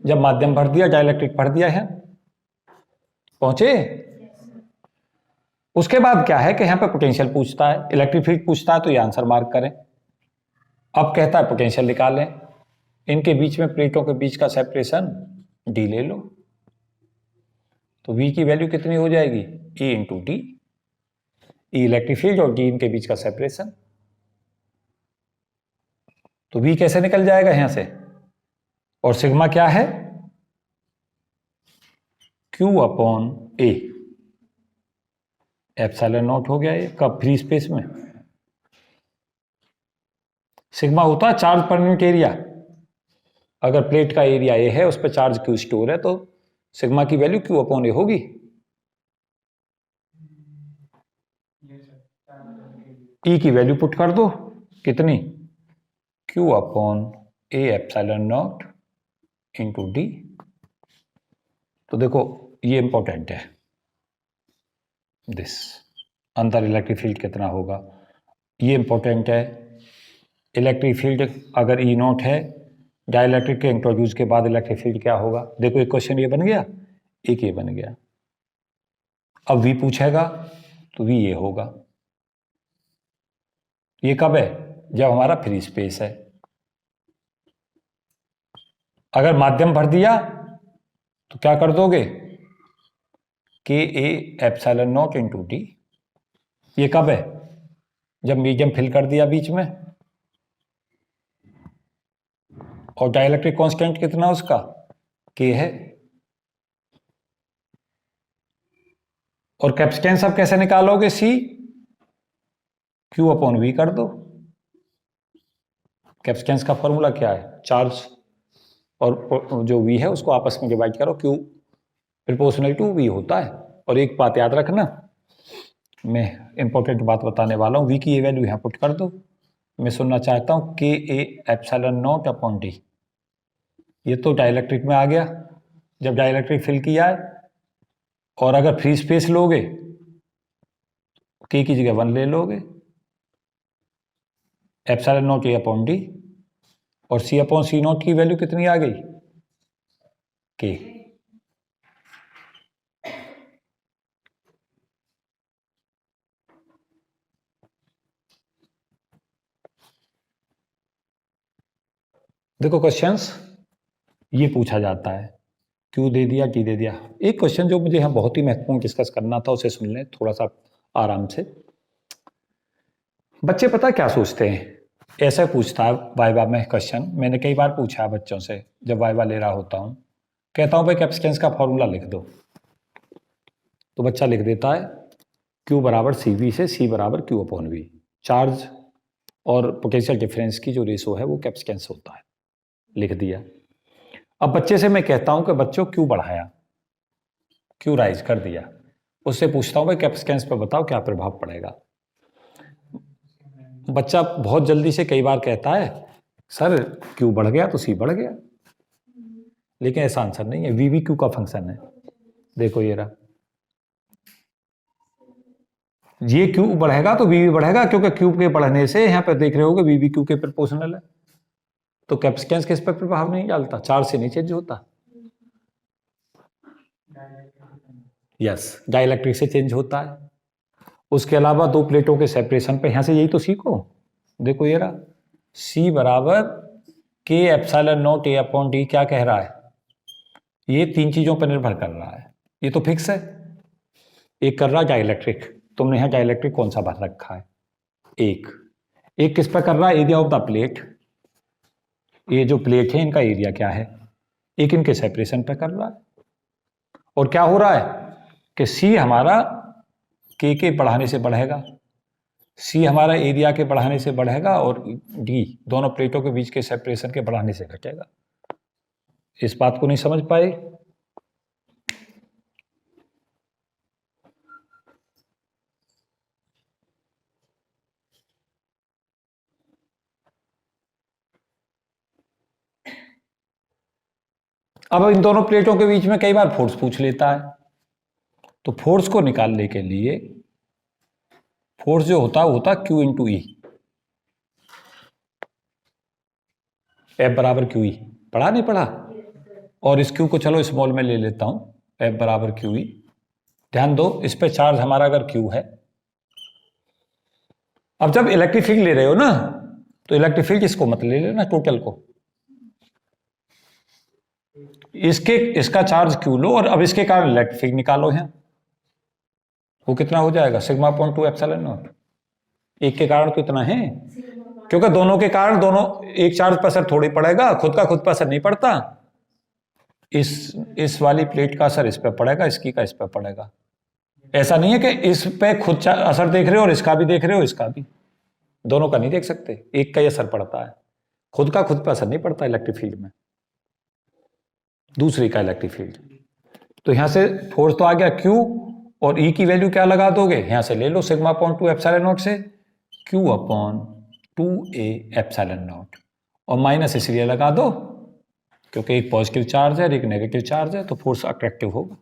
जब माध्यम भर दिया, डाइलेक्ट्रिक भर दिया है। पहुंचे। उसके बाद क्या है कि यहां पे पोटेंशियल पूछता है, इलेक्ट्रिक फील्ड पूछता है, तो ये आंसर मार्क करें। अब कहता है पोटेंशियल निकालें, इनके बीच में प्लेटों के बीच का सेपरेशन डी ले लो, तो V की वैल्यू कितनी हो जाएगी, E इंटू डी। ई इलेक्ट्रिक फील्ड और डी इनके बीच का सेपरेशन, तो V कैसे निकल जाएगा यहां से, और सिग्मा क्या है, Q upon A, epsilon not हो गया ये, कब, फ्री स्पेस में। सिग्मा होता है चार्ज पर यूनिट एरिया, अगर प्लेट का एरिया ए है, उस पर चार्ज क्यू स्टोर है, तो सिग्मा की वैल्यू क्यू अपॉन ए होगी। ई की वैल्यू पुट कर दो, कितनी, Q upon A epsilon not into D. तो देखो ये इंपॉर्टेंट है, दिस अंदर इलेक्ट्रिक फील्ड कितना होगा, ये इंपॉर्टेंट है। इलेक्ट्रिक फील्ड अगर ई नॉट है, डाइलेक्ट्रिक के इंट्रोड्यूस के बाद इलेक्ट्रिक फील्ड क्या होगा, देखो एक क्वेश्चन ये बन गया, एक ये बन गया। अब वी पूछेगा तो वी ये होगा। ये कब है, जब हमारा फ्री स्पेस है। अगर माध्यम भर दिया तो क्या कर दोगे, के A epsilon not into D. ये कब है, जब मीडियम फिल कर दिया बीच में, और डाइलेक्ट्रिक कांस्टेंट कितना उसका, के है। और कैपेसिटेंस अब कैसे निकालोगे, सी क्यू अपॉन वी कर दो। कैपेसिटेंस का फॉर्मूला क्या है, चार्ज और जो वी है उसको आपस में डिवाइड करो, क्यू प्रोपोर्शनल टू वी होता है। और एक बात याद रखना, मैं इंपॉर्टेंट बात बताने वाला हूँ, वी की ये वैल्यू यहाँ पुट कर दो। मैं सुनना चाहता हूँ के A epsilon not upon D. ये तो डाइलेक्ट्रिक में आ गया, जब डाइलेक्ट्रिक फिल किया है, और अगर फ्री स्पेस लोगे के की जगह 1 ले लोगे, epsilon not a upon D, और सी अपॉन सी नॉट की वैल्यू कितनी आ गई, के। देखो क्वेश्चंस ये पूछा जाता है, क्यू दे दिया, टी दे दिया। एक क्वेश्चन जो मुझे यहाँ बहुत ही महत्वपूर्ण डिस्कस करना था, उसे सुन लें थोड़ा सा आराम से। बच्चे पता क्या सोचते हैं, ऐसा पूछता है वाइवा में क्वेश्चन, मैंने कई बार पूछा है बच्चों से जब वाइवा ले रहा होता हूँ, कहता हूँ भाई कैपेसिटेंस का फॉर्मूला लिख दो, तो बच्चा लिख देता है Q बराबर सी वी से C बराबर Q अपॉन वी। चार्ज और पोटेंशियल डिफरेंस की जो रेशो है वो कैपेसिटेंस होता है, लिख दिया। अब बच्चे से मैं कहता हूं कि बच्चों क्यों बढ़ाया, क्यों राइज कर दिया, उससे पूछता हूं भाई कैपेसिटेंस पर बताओ क्या प्रभाव पड़ेगा। बच्चा बहुत जल्दी से कई बार कहता है सर क्यों बढ़ गया तो सी बढ़ गया, लेकिन ऐसा आंसर नहीं है, वी वी क्यू का फंक्शन है। देखो ये रहा, ये क्यू बढ़ेगा तो वी भी बढ़ेगा, क्योंकि क्यू के बढ़ने से यहाँ पे देख रहे होगे वी भी क्यू के प्रोपोर्शनल है, तो कैपेसिटेंस किस पर प्रभाव नहीं डालता, चार्ज से नहीं चेंज होता। यस, डाइलेक्ट्रिक से चेंज होता है। उसके अलावा दो प्लेटों के सेपरेशन पे, यहां से यही तो सीखो, देखो ये रहा C बराबर के epsilon not a upon D, क्या कह रहा है, ये तीन चीजों पर निर्भर कर रहा है, ये तो फिक्स है। एक कर रहा है डाइलेक्ट्रिक, तुमने यहां डाइलेक्ट्रिक कौन सा भर रखा है, एक किस पर कर रहा है, एरिया ऑफ द प्लेट, ये जो प्लेट है इनका एरिया क्या है, एक इनके सेपरेशन पे कर रहा है। और क्या हो रहा है कि C हमारा के बढ़ाने से बढ़ेगा, C हमारा एरिया के बढ़ाने से बढ़ेगा, और D दोनों प्लेटों के बीच के सेपरेशन के बढ़ाने से घटेगा। इस बात को नहीं समझ पाए? अब इन दोनों प्लेटों के बीच में कई बार फोर्स पूछ लेता है, तो फोर्स को निकालने के लिए फोर्स जो होता है वो होता Q इंटू ई, F बराबर क्यू ई, पढ़ा नहीं पढ़ा? और इस Q को चलो स्मॉल में ले लेता हूं, F बराबर क्यू ई। ध्यान दो, इस पे चार्ज हमारा अगर Q है, अब जब इलेक्ट्रिक फील्ड ले रहे हो ना, तो इलेक्ट्रिक फील्ड इसको मत ले लेना, टोटल को, इसका चार्ज Q लो, और अब इसके कारण इलेक्ट्रिक फील्ड निकालो है, वो कितना हो जाएगा, सिग्मा अपॉन 2 एप्सिलॉन नॉट। एक के कारण तो इतना है, क्योंकि दोनों के कारण दोनों एक चार्ज पर असर थोड़ी पड़ेगा, खुद का खुद पर असर नहीं पड़ता, इस वाली प्लेट का असर इस पर पड़ेगा, इसकी का इस पर पड़ेगा। ऐसा नहीं है कि इस पे खुद असर देख रहे हो और इसका भी देख रहे हो, इसका भी, दोनों का नहीं देख सकते, एक का ही असर पड़ता है, खुद का खुद पर असर नहीं पड़ता इलेक्ट्रिक फील्ड में, दूसरी का इलेक्ट्रिक फील्ड। तो यहां से फोर्स तो आ गया Q, और E की वैल्यू क्या लगा दोगे, यहां से ले लो सिग्मा अपॉन 2 एप्सिलॉन नॉट से Q upon 2a epsilon not, और माइनस इसलिए लगा दो क्योंकि एक पॉजिटिव चार्ज है और एक नेगेटिव चार्ज है, तो फोर्स अट्रैक्टिव होगा।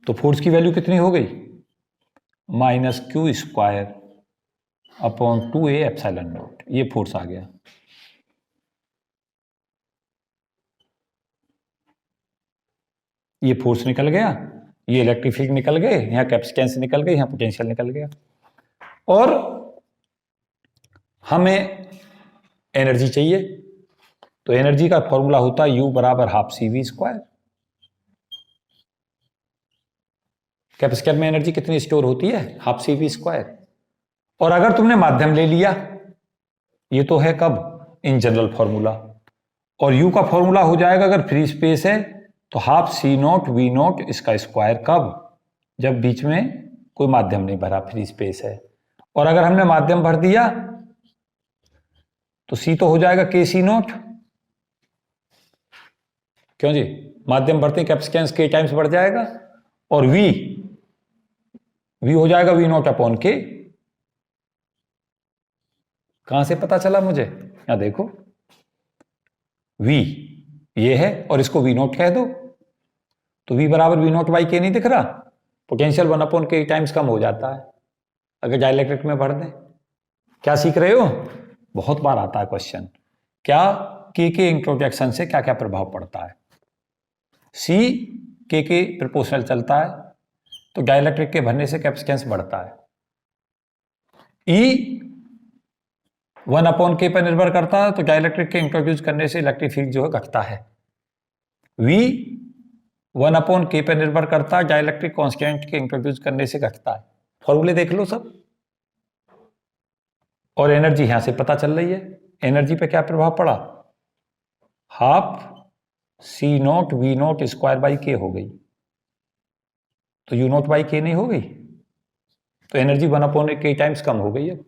तो फोर्स की वैल्यू कितनी हो गई, minus Q square upon 2a epsilon not, ये फोर्स आ गया। ये फोर्स निकल गया, ये इलेक्ट्रिक फील्ड निकल गए, यहाँ कैपेसिटेंस निकल गई, यहाँ पोटेंशियल निकल गया, और हमें एनर्जी चाहिए, तो एनर्जी का फॉर्मूला होता है U बराबर हाफ CV स्क्वायर। कैपेसिटर में एनर्जी कितनी स्टोर होती है, हाफ CV स्क्वायर। और अगर तुमने माध्यम ले लिया, ये तो है कब, इन जनरल फॉर्मूला, और U का फॉर्मूला हो जाएगा अगर फ्री स्पेस है तो half C not V not इसका स्क्वायर, कब, जब बीच में कोई माध्यम नहीं भरा, फ्री स्पेस है। और अगर हमने माध्यम भर दिया तो C तो हो जाएगा KC नॉट, क्यों जी, माध्यम भरते कैपेसिटेंस K टाइम्स बढ़ जाएगा, और V हो जाएगा V नॉट अपॉन K। कहां से पता चला मुझे, यहां देखो, V ये है और इसको V नॉट कह दो, तो V बराबर V नॉट बाई K नहीं दिख रहा, पोटेंशियल 1 अपॉन K टाइम्स कम हो जाता है अगर डाइलेक्ट्रिक में भर दें। क्या सीख रहे हो, बहुत बार आता है क्वेश्चन, क्या K के इंट्रोडक्शन से क्या क्या प्रभाव पड़ता है। C K के प्रोपोर्शनल चलता है, तो डाइलेक्ट्रिक के भरने से कैपेसिटेंस बढ़ता है। E 1 अपॉन K पर निर्भर करता है, तो डाइलेक्ट्रिक के इंट्रोड्यूस करने से इलेक्ट्रिक फील्ड जो है घटता है। V 1 अपॉन K पर निर्भर करता है, डाइलेक्ट्रिक कांस्टेंट के इंट्रोड्यूस करने से घटता है। फॉर्मूले देख लो सब, और एनर्जी यहां से पता चल रही है, एनर्जी पे क्या प्रभाव पड़ा, half C not V not square by K हो गई, तो U नॉट बाई K नहीं हो गई, तो एनर्जी 1 अपॉन K टाइम्स कम हो गई है।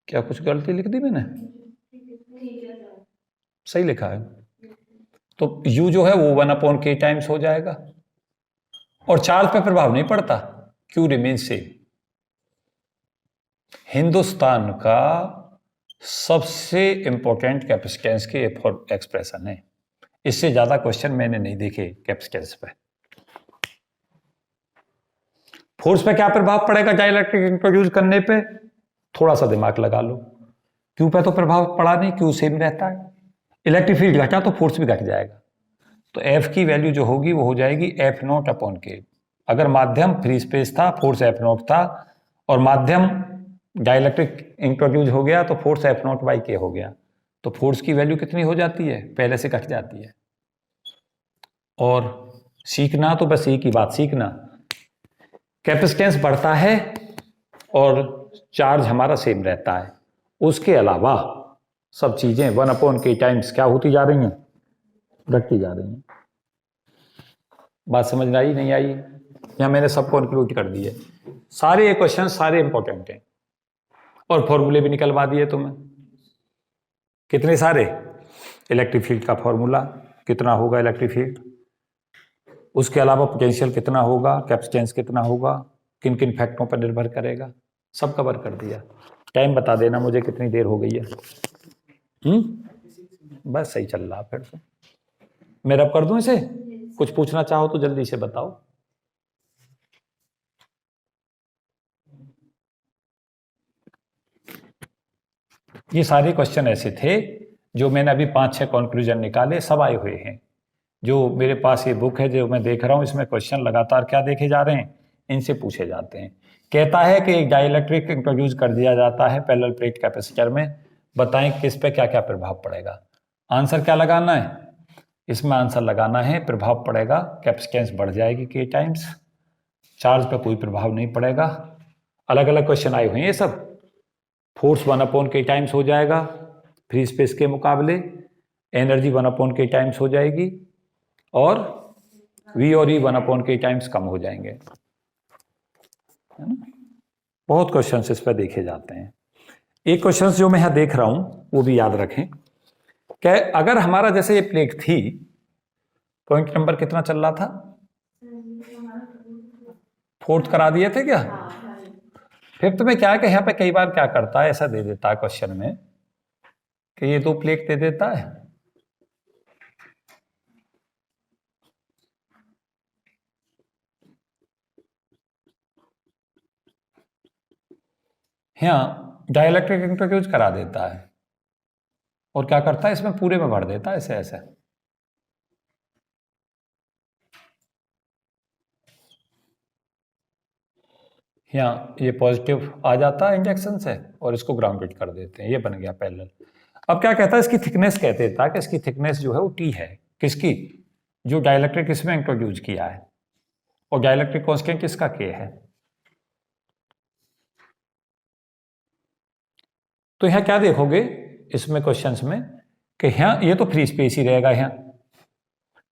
क्या कुछ गलती लिख दी मैंने, सही लिखा है, तो U जो है वो 1 अपॉन K टाइम्स हो जाएगा, और चार्ज पे प्रभाव नहीं पड़ता, Q रिमेन सेम। हिंदुस्तान का सबसे इंपॉर्टेंट कैपेसिटेंस के एक्सप्रेशन है। इससे ज्यादा क्वेश्चन मैंने नहीं देखे कैपेसिटेंस पे। फोर्स पे क्या प्रभाव पड़ेगा डाइलेक्ट्रिक इंट्रोड्यूस करने पे? थोड़ा सा दिमाग लगा लो। क्यू पे तो प्रभाव पड़ा नहीं, क्यू सेम रहता है। इलेक्ट्रिक फील्ड घटा तो फोर्स भी घट जाएगा। तो एफ की वैल्यू जो होगी वो हो जाएगी एफ नॉट अपॉन के। अगर माध्यम फ्री स्पेस था, फोर्स एफ नॉट था, और माध्यम डाइलेक्ट्रिक इंट्रोड्यूस हो गया तो फोर्स एफ नॉट बाई के हो गया। तो फोर्स की वैल्यू कितनी हो जाती है? पहले से घट जाती है। और सीखना तो बस एक ही बात सीखना, कैपेसिटेंस बढ़ता है और चार्ज हमारा सेम रहता है। उसके अलावा सब चीजें 1/k टाइम्स क्या होती जा रही हैं? घटती जा रही हैं। बात समझ में आई नहीं आई? या मैंने सबको इंक्लूड कर दिए? सारे क्वेश्चन सारे इंपॉर्टेंट हैं और फॉर्मूले भी निकलवा दिए तुम्हें। कितने सारे? इलेक्ट्रिक फील्ड का फॉर्मूला कितना होगा इलेक्ट्रिक फील्ड, उसके अलावा पोटेंशियल कितना होगा, कैपेसिटेंस कितना होगा, किन किन फैक्टरों पर निर्भर करेगा, सब कवर कर दिया। टाइम बता देना मुझे कितनी देर हो गई है। बस सही चल रहा फिर तो मैं रब कर दूं इसे। कुछ पूछना चाहो तो जल्दी से बताओ। ये सारे क्वेश्चन ऐसे थे जो मैंने अभी 5-6 कंक्लूजन निकाले, सब आए हुए हैं। जो मेरे पास ये बुक है जो मैं देख रहा हूं, इसमें क्वेश्चन लगातार क्या देखे जा रहे हैं, इनसे पूछे जाते हैं। कहता है कि एक डाइलेक्ट्रिक इंट्रोड्यूस कर दिया जाता है पैरेलल प्लेट कैपेसिटर में, बताएं किस पे क्या क्या प्रभाव पड़ेगा। आंसर क्या लगाना है इसमें? आंसर लगाना है प्रभाव पड़ेगा, कैपेसिटेंस बढ़ जाएगी के टाइम्स, चार्ज पे कोई प्रभाव नहीं पड़ेगा। अलग अलग क्वेश्चन आए हुए हैं ये सब। फोर्स 1/k टाइम्स हो जाएगा फ्री स्पेस के मुकाबले, एनर्जी 1/k टाइम्स हो जाएगी, और V और E 1/k टाइम्स कम हो जाएंगे, है ना। बहुत क्वेश्चंस इस पर देखे जाते हैं। एक क्वेश्चन जो मैं यहां देख रहा हूं वो भी याद रखें कि अगर हमारा जैसे ये प्लेट थी, पॉइंट नंबर कितना चल रहा था? 4th करा दिए थे क्या? फिर तुम्हें क्या है कि यहाँ पे कई बार क्या करता है, ऐसा दे देता है क्वेश्चन में कि ये 2 प्लेट दे देता है, यहाँ डाइलेक्ट्रिक इंट्रोड्यूस करा देता है और क्या करता है इसमें पूरे में भर देता है ऐसे ऐसे। यहाँ ये पॉजिटिव आ जाता है इंजेक्शन से और इसको ग्राउंडेड कर देते हैं, ये बन गया पैरेलल। अब क्या कहता है इसकी थिकनेस, कहते था कि इसकी थिकनेस जो है वो टी है। किसकी? जो डाइलेक्ट्रिक इसमें इंट्रोड्यूस किया है, और डाइलेक्ट्रिक कांस्टेंट इसका के है। तो यहाँ क्या देखोगे इसमें क्वेश्चंस में कि यहाँ ये तो फ्री स्पेस ही रहेगा, यहाँ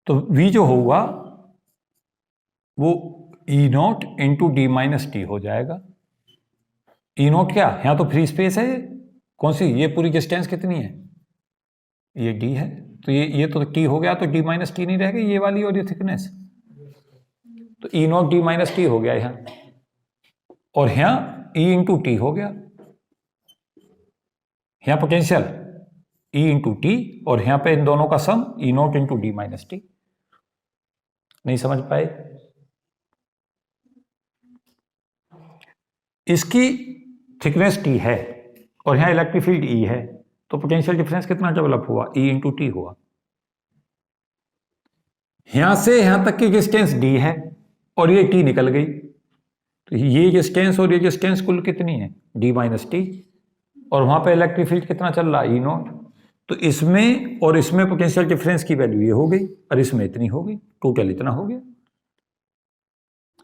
तो V जो होगा वो E not into D minus T हो जाएगा। E नॉट क्या, यहाँ तो फ्री स्पेस है, कौन सी, ये पूरी डिस्टेंस कितनी है, ये d है, तो ये तो t हो गया, तो d माइनस टी नहीं रहेगा ये वाली और ये थिकनेस, तो E not D minus T हो गया यहाँ, और यहाँ E इंटू टी हो गया, यहाँ पोटेंशियल E इंटू टी, और यहाँ पे इन दोनों का सम E not into D minus T. नहीं समझ पाए? इसकी थिकनेस T है और यहाँ इलेक्ट्रिक फील्ड E है, तो पोटेंशियल डिफरेंस कितना डेवलप हुआ? E इंटू टी हुआ। यहां से यहां तक की डिस्टेंस D है और ये T निकल गई, तो ये डिस्टेंस और ये डिस्टेंस कुल कितनी है? D माइनस टी, और वहां पे इलेक्ट्रिक फील्ड कितना चल रहा है? E not. तो इसमें और इसमें पोटेंशियल डिफरेंस की वैल्यू ये हो गई और इसमें इतनी हो गई, टोटल इतना हो गया।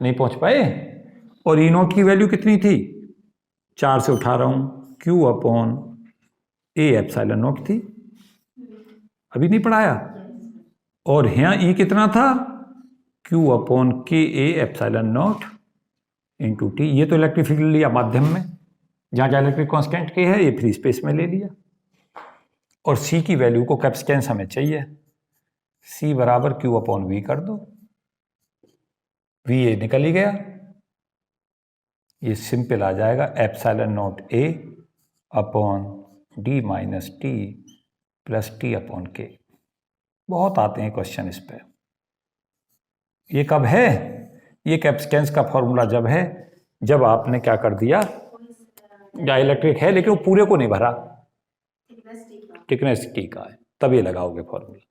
नहीं पहुंच पाए? और E नॉट की वैल्यू कितनी थी? 4 से उठा रहा हूं, Q upon A epsilon not थी, अभी नहीं पढ़ाया। और यहाँ E कितना था? Q अपॉन के A epsilon not into T. ये तो इलेक्ट्रिक फील्ड लिया माध्यम में, जहां डाइलेक्ट्रिक कांस्टेंट के है, ये फ्री स्पेस में ले लिया। और C की वैल्यू को, कैपेसिटेंस हमें चाहिए, C बराबर Q अपॉन V कर दो, V ये निकल ही गया, ये सिंपल आ जाएगा epsilon not A upon D minus T plus T upon के। बहुत आते हैं क्वेश्चन इस पे। ये कब है? ये कैपेसिटेंस का फॉर्मूला जब है जब आपने क्या कर दिया, डाइलेक्ट्रिक है लेकिन वो पूरे को नहीं भरा, थिकनेस टी का है, तब ये लगाओगे फॉर्मूला।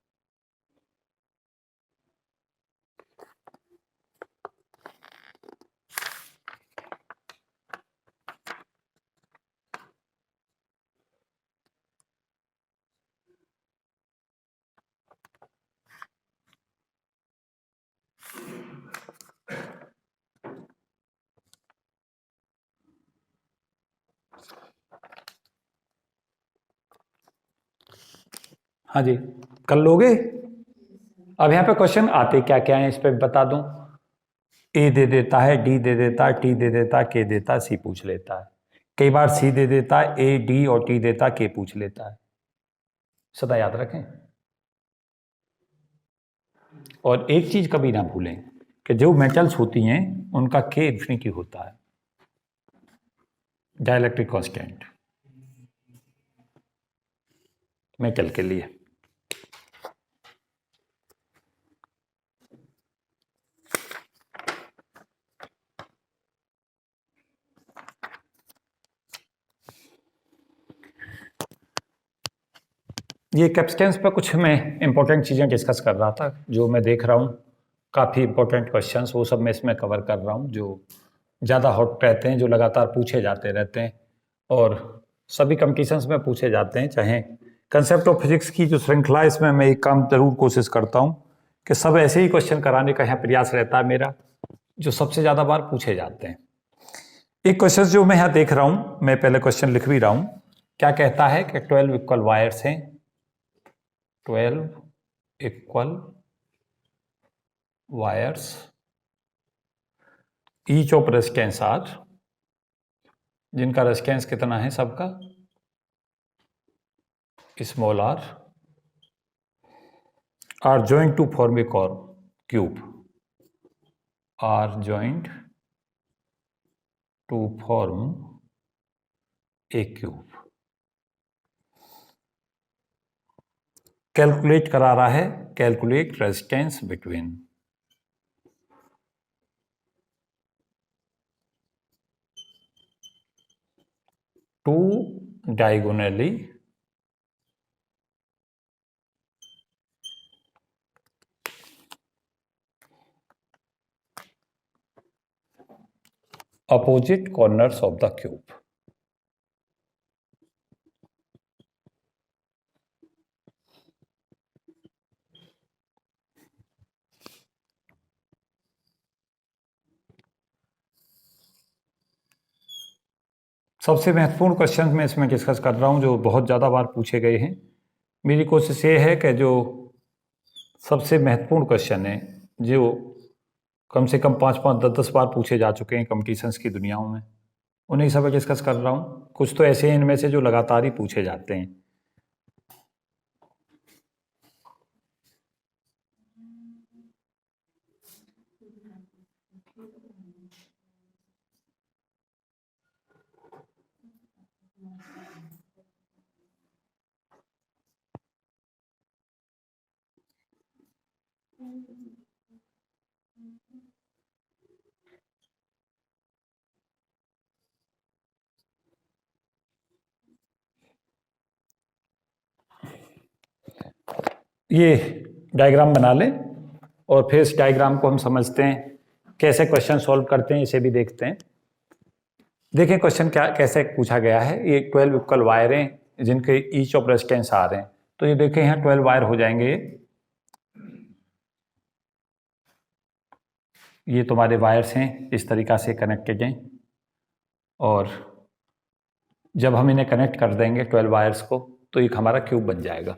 हाँ जी, कर लोगे? अब यहाँ पे क्वेश्चन आते क्या क्या है इस पे बता दूं। ए दे देता है, डी दे देता है, टी दे देता है, के देता है, सी पूछ लेता है। कई बार सी दे देता है, ए डी और टी देता है, के पूछ लेता है। सदा याद रखें। और एक चीज कभी ना भूलें कि जो मेटल्स होती हैं उनका के इन्फिनिटी होता है, डाइलेक्ट्रिक कांस्टेंट मेटल के लिए। ये कैपेसिटेंस पर कुछ मैं इंपॉर्टेंट चीज़ें डिस्कस कर रहा था, जो मैं देख रहा हूँ काफ़ी इंपॉर्टेंट क्वेश्चंस, वो सब मैं इसमें कवर कर रहा हूँ, जो ज़्यादा हॉट रहते हैं, जो लगातार पूछे जाते रहते हैं और सभी कंपटीशंस में पूछे जाते हैं। चाहे कंसेप्ट ऑफ फिजिक्स की जो श्रृंखला, इसमें मैं एक काम जरूर कोशिश करता हूँ कि सब ऐसे ही क्वेश्चन कराने का यहाँ प्रयास रहता है मेरा, जो सबसे ज़्यादा बार पूछे जाते हैं। एक क्वेश्चन जो मैं यहाँ देख रहा हूँ, मैं पहले क्वेश्चन लिख भी रहा हूँ। क्या कहता है कि 12 इक्वल वायर्स हैं, 12 equal wires, each of resistance R, जिनका रेजिस्टेंस कितना है सबका, small R, are joint to form a cube, are joint to form a cube. Calculate करा रहा है, calculate resistance between two diagonally opposite corners of the cube। सबसे महत्वपूर्ण question मैं इसमें डिस्कस कर रहा हूं, जो बहुत ज़्यादा बार पूछे गए हैं। मेरी कोशिश ये है कि जो सबसे महत्वपूर्ण क्वेश्चन है, जो कम से कम 5-5, 10-10 बार पूछे जा चुके हैं कंपटीशंस की दुनियाओं में, उन्हीं सब डिस्कस कर रहा हूँ। कुछ तो ऐसे हैं इनमें से जो लगातार ही पूछे जाते हैं। ये डायग्राम बना लें और फिर इस डायग्राम को हम समझते हैं, कैसे क्वेश्चन सॉल्व करते हैं इसे भी देखते हैं। देखें क्वेश्चन क्या कैसे पूछा गया है। ये 12 इक्वल वायर हैं जिनके ईच ऑफ रेजिस्टेंस आ रहे हैं, तो ये देखें यहाँ 12 वायर हो जाएंगे। ये तुम्हारे वायर्स हैं, इस तरीक़ा से कनेक्टेड हैं, और जब हम इन्हें कनेक्ट कर देंगे 12 वायर्स को, तो एक हमारा क्यूब बन जाएगा।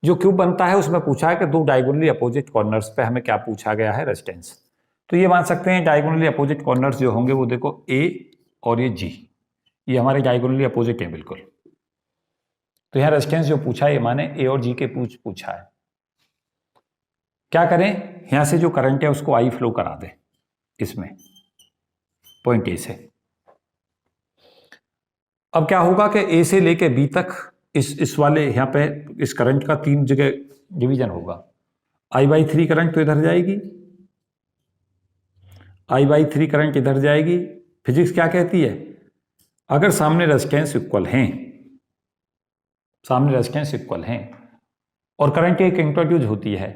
जो क्यूब बनता है उसमें पूछा है कि दो डायगोनली अपोजिट कॉर्नर्स पे हमें क्या पूछा गया है, रेजिस्टेंस। तो ये मान सकते हैं डायगोनली अपोजिट कॉर्नर्स जो होंगे वो देखो ए और ये जी, ये हमारे डायगोनली अपोजिट हैं बिल्कुल। तो यहाँ रेजिस्टेंस जो पूछा है ये माने ए और जी के पूछा है। क्या करें, यहाँ से जो करंट है उसको आई फ्लो करा दें इसमें, पॉइंट ए से। अब क्या होगा कि ए से लेके बी तक इस वाले यहाँ पे इस करंट का 3 जगह डिवीजन होगा। I/3 करंट तो इधर जाएगी, I/3 करंट इधर जाएगी। फिजिक्स क्या कहती है, अगर सामने रेजिस्टेंस इक्वल हैं, सामने रेजिस्टेंस इक्वल हैं और करंट एक इंट्रोड्यूस होती है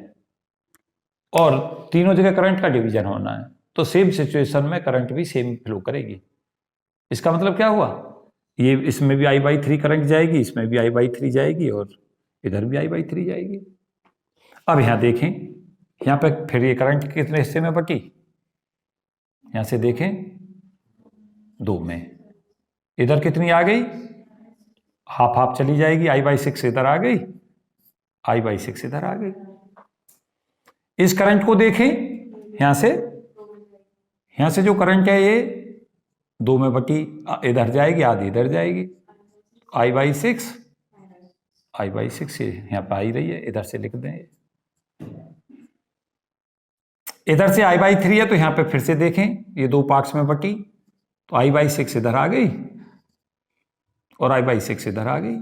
और तीनों जगह करंट का डिवीजन होना है, तो सेम सिचुएशन में करंट भी सेम फ्लो करेगी। इसका मतलब क्या हुआ, ये इसमें भी I/3 करंट जाएगी, इसमें भी I/3 जाएगी और इधर भी I/3 जाएगी। अब यहां देखें, यहां पे फिर ये करंट कितने हिस्से में बटी, यहां से देखें 2 में। इधर कितनी आ गई, हाफ हाफ चली जाएगी, I/6 इधर आ गई, I/6 इधर आ गई। इस करंट को देखें, यहां से जो करंट है ये 2 में बटी, इधर जाएगी, आधी इधर जाएगी, I/6 यहां पर आ ही रही है, इधर से लिख दें। इधर से I/3 है तो यहां पे फिर से देखें, ये 2 पार्ट्स में बटी, तो I/6 इधर आ गई और I/6 इधर आ गई।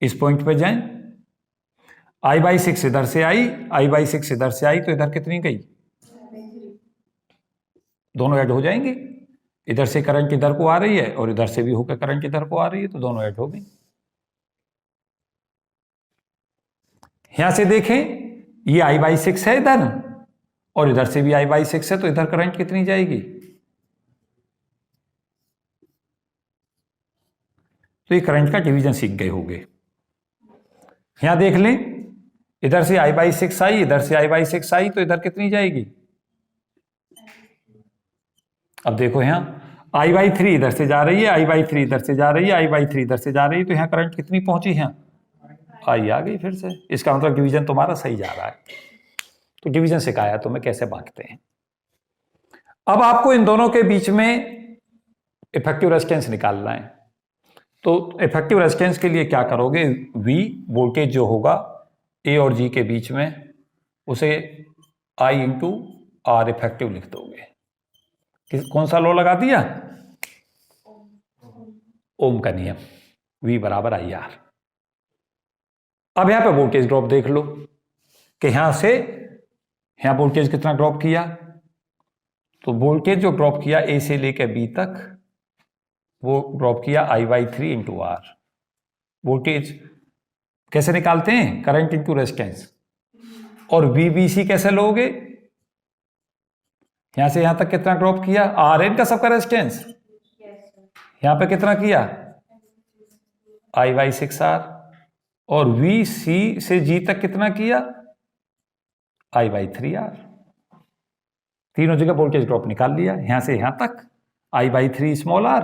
इस पॉइंट पे जाएं, I/6 इधर से आई, I/6 इधर से आई, तो इधर कितनी गई, दोनों ऐड हो जाएंगे। इधर से करंट इधर को आ रही है और इधर से भी होकर करंट इधर को आ रही है, तो दोनों ऐड हो गई। यहां से देखें, ये I/6 है इधर और इधर से भी I/6 है, तो इधर करंट कितनी जाएगी, तो ये करंट का डिवीजन सीख गए होंगे। यहां देख लें, इधर से I/6 आई, इधर से I/6 आई, तो इधर कितनी जाएगी। अब देखो यहां I/3 इधर से जा रही है, I/3 इधर से जा रही है, I/3 इधर से जा रही है, तो यहां करंट कितनी पहुंची है, आई आ गई फिर से। इसका मतलब डिवीजन तुम्हारा सही जा रहा है। तो डिवीजन सिखाया तुम्हें कैसे बांटते हैं। अब आपको इन दोनों के बीच में इफेक्टिव रेजिस्टेंस निकालना है। तो इफेक्टिव रेजिस्टेंस के लिए क्या करोगे, V वोल्टेज जो होगा A और G के बीच में, उसे I/R इफेक्टिव लिख दोगे। कौन सा लॉ लगा दिया, ओम का नियम, V बराबर IR। अब यहां पे वोल्टेज ड्रॉप देख लो कि यहां वोल्टेज कितना ड्रॉप किया, तो वोल्टेज जो ड्रॉप किया A से लेकर B तक, वो ड्रॉप किया I/3 इंटू R। वोल्टेज कैसे निकालते हैं, करंट इंटू रेजिस्टेंस। और VBC कैसे लोगे, यहां से यहां तक कितना ड्रॉप किया, RN का सबका रेजिस्टेंस, यहां पे कितना किया I/6R, और VC से G तक कितना किया I/3R। तीनों जगह वोल्टेज ड्रॉप निकाल लिया। यहां से यहां तक I/3 स्मॉल r,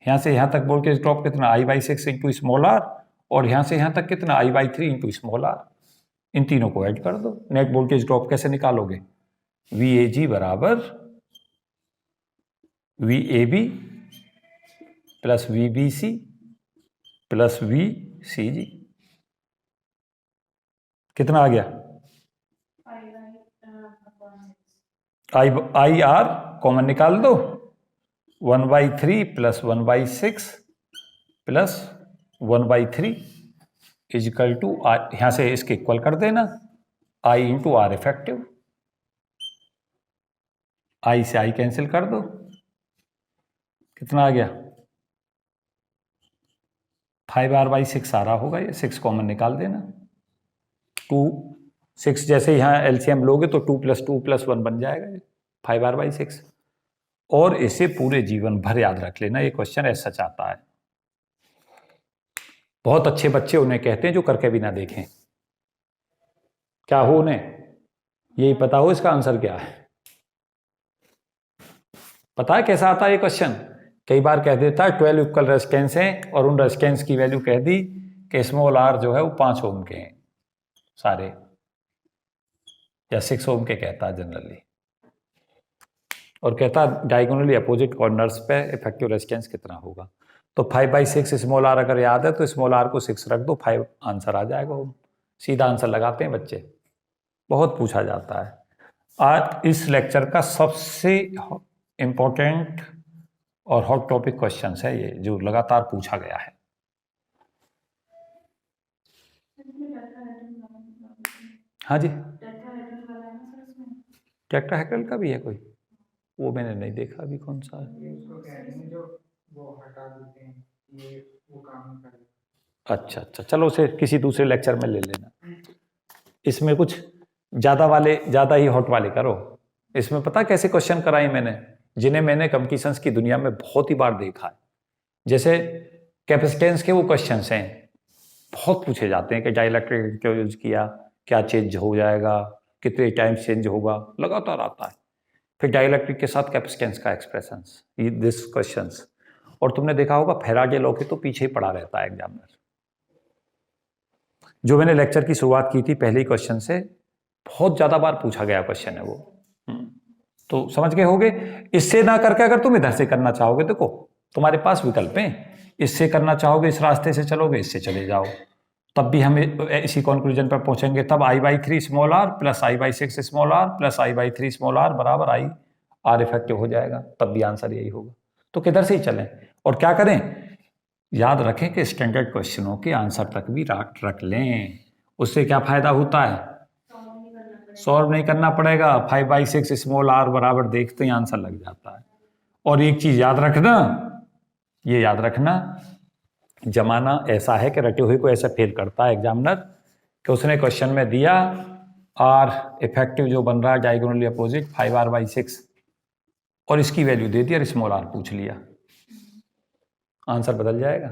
यहां से यहां तक वोल्टेज ड्रॉप कितना I/6 इंटू स्मॉल r, और यहां से यहां तक कितना I/3 इंटू स्मॉल r। इन तीनों को ऐड कर दो। नेट वोल्टेज ड्रॉप कैसे निकालोगे, VAG बराबर VAB plus VBC plus VCG। कितना आ गया, IR कॉमन निकाल दो, 1/3 प्लस 1/6 प्लस 1/3 इजिकल टू, यहां से इसके इक्वल कर देना I into R effective. I से I कैंसिल कर दो, कितना आ गया 5R/6 आ रहा होगा, ये 6 कॉमन निकाल देना। 2 6 जैसे यहाँ LCM लोगे तो 2 + 2 + 1 बन जाएगा 5R/6। और इसे पूरे जीवन भर याद रख लेना, ये क्वेश्चन ऐसा चाहता है। बहुत अच्छे बच्चे उन्हें कहते हैं जो करके भी ना देखें। क्या हो उन्हें, यही पता हो इसका आंसर क्या है। पता है कैसा आता है ये क्वेश्चन, कई बार कह देता है 12 इक्वल रेजिस्टेंस हैं और उन रेजिस्टेंस की वैल्यू कह दी कि स्मॉल r जो है वो 5 ओम के हैं सारे, या 6 ओम के कहता है जनरली, और कहता है डायगोनली अपोजिट कॉर्नर्स पे इफेक्टिव रेजिस्टेंस कितना होगा। तो 5/6 स्मॉल r अगर याद है तो स्मॉल r को 6 रख दो, 5 आंसर आ जाएगा। सीधा आंसर लगाते हैं बच्चे, बहुत पूछा जाता है। आज इस लेक्चर का सबसे इम्पोर्टेंट और हॉट टॉपिक क्वेश्चंस है ये, जो लगातार पूछा गया है। हाँ जी, टेट्राहेड्रल का भी है कोई, वो मैंने नहीं देखा अभी कौन सा है। अच्छा अच्छा, चलो उसे किसी दूसरे लेक्चर में ले लेना। इसमें कुछ ज़्यादा ही हॉट वाले करो। इसमें पता कैसे क्वेश्चन कराए मैंने, जिन्हें मैंने कम्युनिकेशंस की दुनिया में बहुत ही बार देखा है। जैसे कैपेसिटेंस के वो क्वेश्चंस हैं, बहुत पूछे जाते हैं कि डाइलेक्ट्रिक क्यों यूज किया, क्या चेंज हो जाएगा, कितने टाइम चेंज होगा, लगातार आता है। फिर डाइलेक्ट्रिक के साथ कैपेसिटेंस का एक्सप्रेशंस, दिस क्वेश्चंस। और तुमने देखा होगा फैराडे लॉ के तो पीछे ही पड़ा रहता है एग्जामिनर। जो मैंने लेक्चर की शुरुआत की थी पहले ही क्वेश्चन से, बहुत ज़्यादा बार पूछा गया क्वेश्चन है वो। तो समझ गए होगे। इससे ना करके अगर तुम इधर से करना चाहोगे, देखो तुम्हारे पास विकल्प हैं। इससे करना चाहोगे, इस रास्ते से चलोगे, इससे चले जाओ, तब भी हम इसी कंक्लूजन पर पहुंचेंगे। तब I/3 small r plus I/6 small r plus I/3 small r बराबर I r इफेक्टिव हो जाएगा, तब भी आंसर यही होगा। तो किधर से ही चलें और क्या करें, याद रखें कि स्टैंडर्ड क्वेश्चनों के आंसर तक भी रख लें। उससे क्या फायदा होता है, सॉल्व नहीं करना पड़ेगा। 5/6 स्मॉल r बराबर देखते ही आंसर लग जाता है। और एक चीज याद रखना, ये याद रखना, जमाना ऐसा है कि रटे हुए को ऐसा फेल करता है एग्जामिनर कि उसने क्वेश्चन में दिया r इफेक्टिव जो बन रहा है डायगोनली अपोजिट 5r/6 और इसकी वैल्यू दे दी और स्मॉल r पूछ लिया, आंसर बदल जाएगा।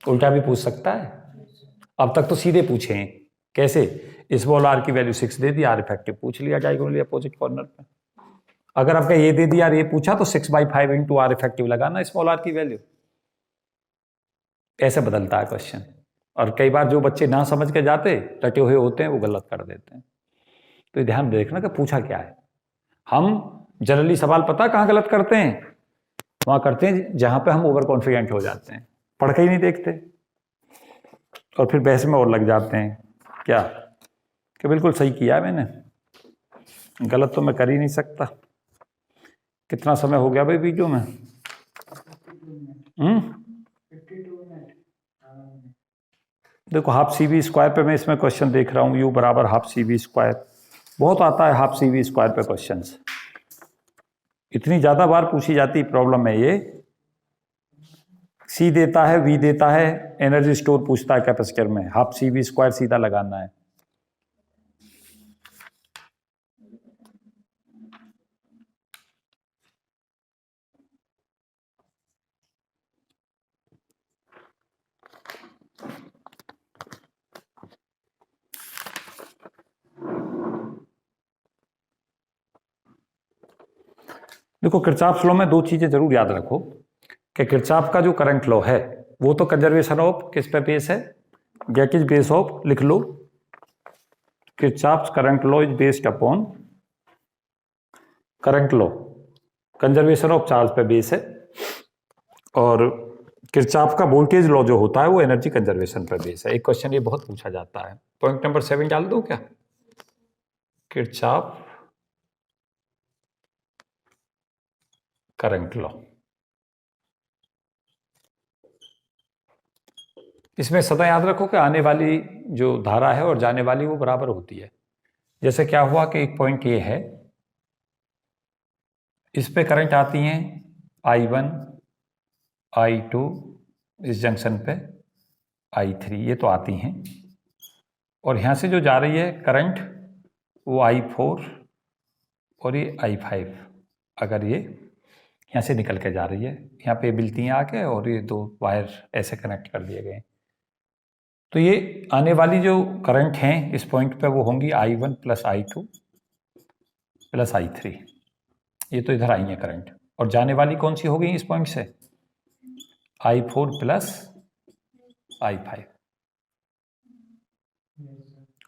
उल्टा भी पूछ सकता है। अब तक तो सीधे पूछे हैं, कैसे, स्मॉल r की वैल्यू 6 दे दी, r इफेक्टिव पूछ लिया डायगोनली अपोजिट कॉर्नर पे। अगर आपका ये दे दिया, ये पूछा तो 6/5 इंटू r इफेक्टिव लगाना स्मॉल r की वैल्यू। ऐसे बदलता है क्वेश्चन। और कई बार जो बच्चे ना समझ के जाते, रटे हुए होते हैं, वो गलत कर देते हैं। तो ध्यान देखना कि पूछा क्या है। हम जनरली सवाल पता कहाँ गलत करते हैं, वहां करते हैं जहां पे हम ओवर कॉन्फिडेंट हो जाते हैं, पढ़ के ही नहीं देखते और फिर बहस में और लग जाते हैं क्या कि बिल्कुल सही किया मैंने, गलत तो मैं कर ही नहीं सकता। कितना समय हो गया भाई वीडियो में? देखो हाफ CV² पे मैं इसमें क्वेश्चन देख रहा हूँ, U बराबर हाफ CV²। बहुत आता है हाफ CV² पे क्वेश्चंस, इतनी ज्यादा बार पूछी जाती प्रॉब्लम है ये। C देता है, V देता है, एनर्जी स्टोर पूछता है कैपेसिटर में, हाफ CV² सीधा लगाना है। देखो किरचॉफ्स लॉ में दो चीजें जरूर याद रखो कि किरचॉफ का जो करंट लॉ है वो तो कंजर्वेशन ऑफ किस पे बेस है, गेट इज बेस ऑफ, लिख लो, Kirchhoff's current law is based upon current law, conservation of charge पे बेस है। और किरचॉफ का वोल्टेज लॉ जो होता है वो एनर्जी कंजर्वेशन पे बेस है। एक क्वेश्चन ये बहुत पूछा जाता है, पॉइंट नंबर 7 डाल दो क्या, किरचॉफ करंट लॉ। इसमें सदा याद रखो कि आने वाली जो धारा है और जाने वाली वो बराबर होती है। जैसे क्या हुआ कि एक पॉइंट ये है, इस पे करंट आती हैं I1, I2, इस जंक्शन पे I3, ये तो आती हैं। और यहाँ से जो जा रही है करंट वो I4 और ये I5, अगर ये यहाँ से निकल के जा रही है, यहाँ पे मिलती हैं आके और ये दो वायर ऐसे कनेक्ट कर दिए गए। तो ये आने वाली जो करंट हैं इस पॉइंट पे वो होंगी I1 plus I2 plus I3, ये तो इधर आई है करंट। और जाने वाली कौन सी होगी इस पॉइंट से, I4 प्लस I5।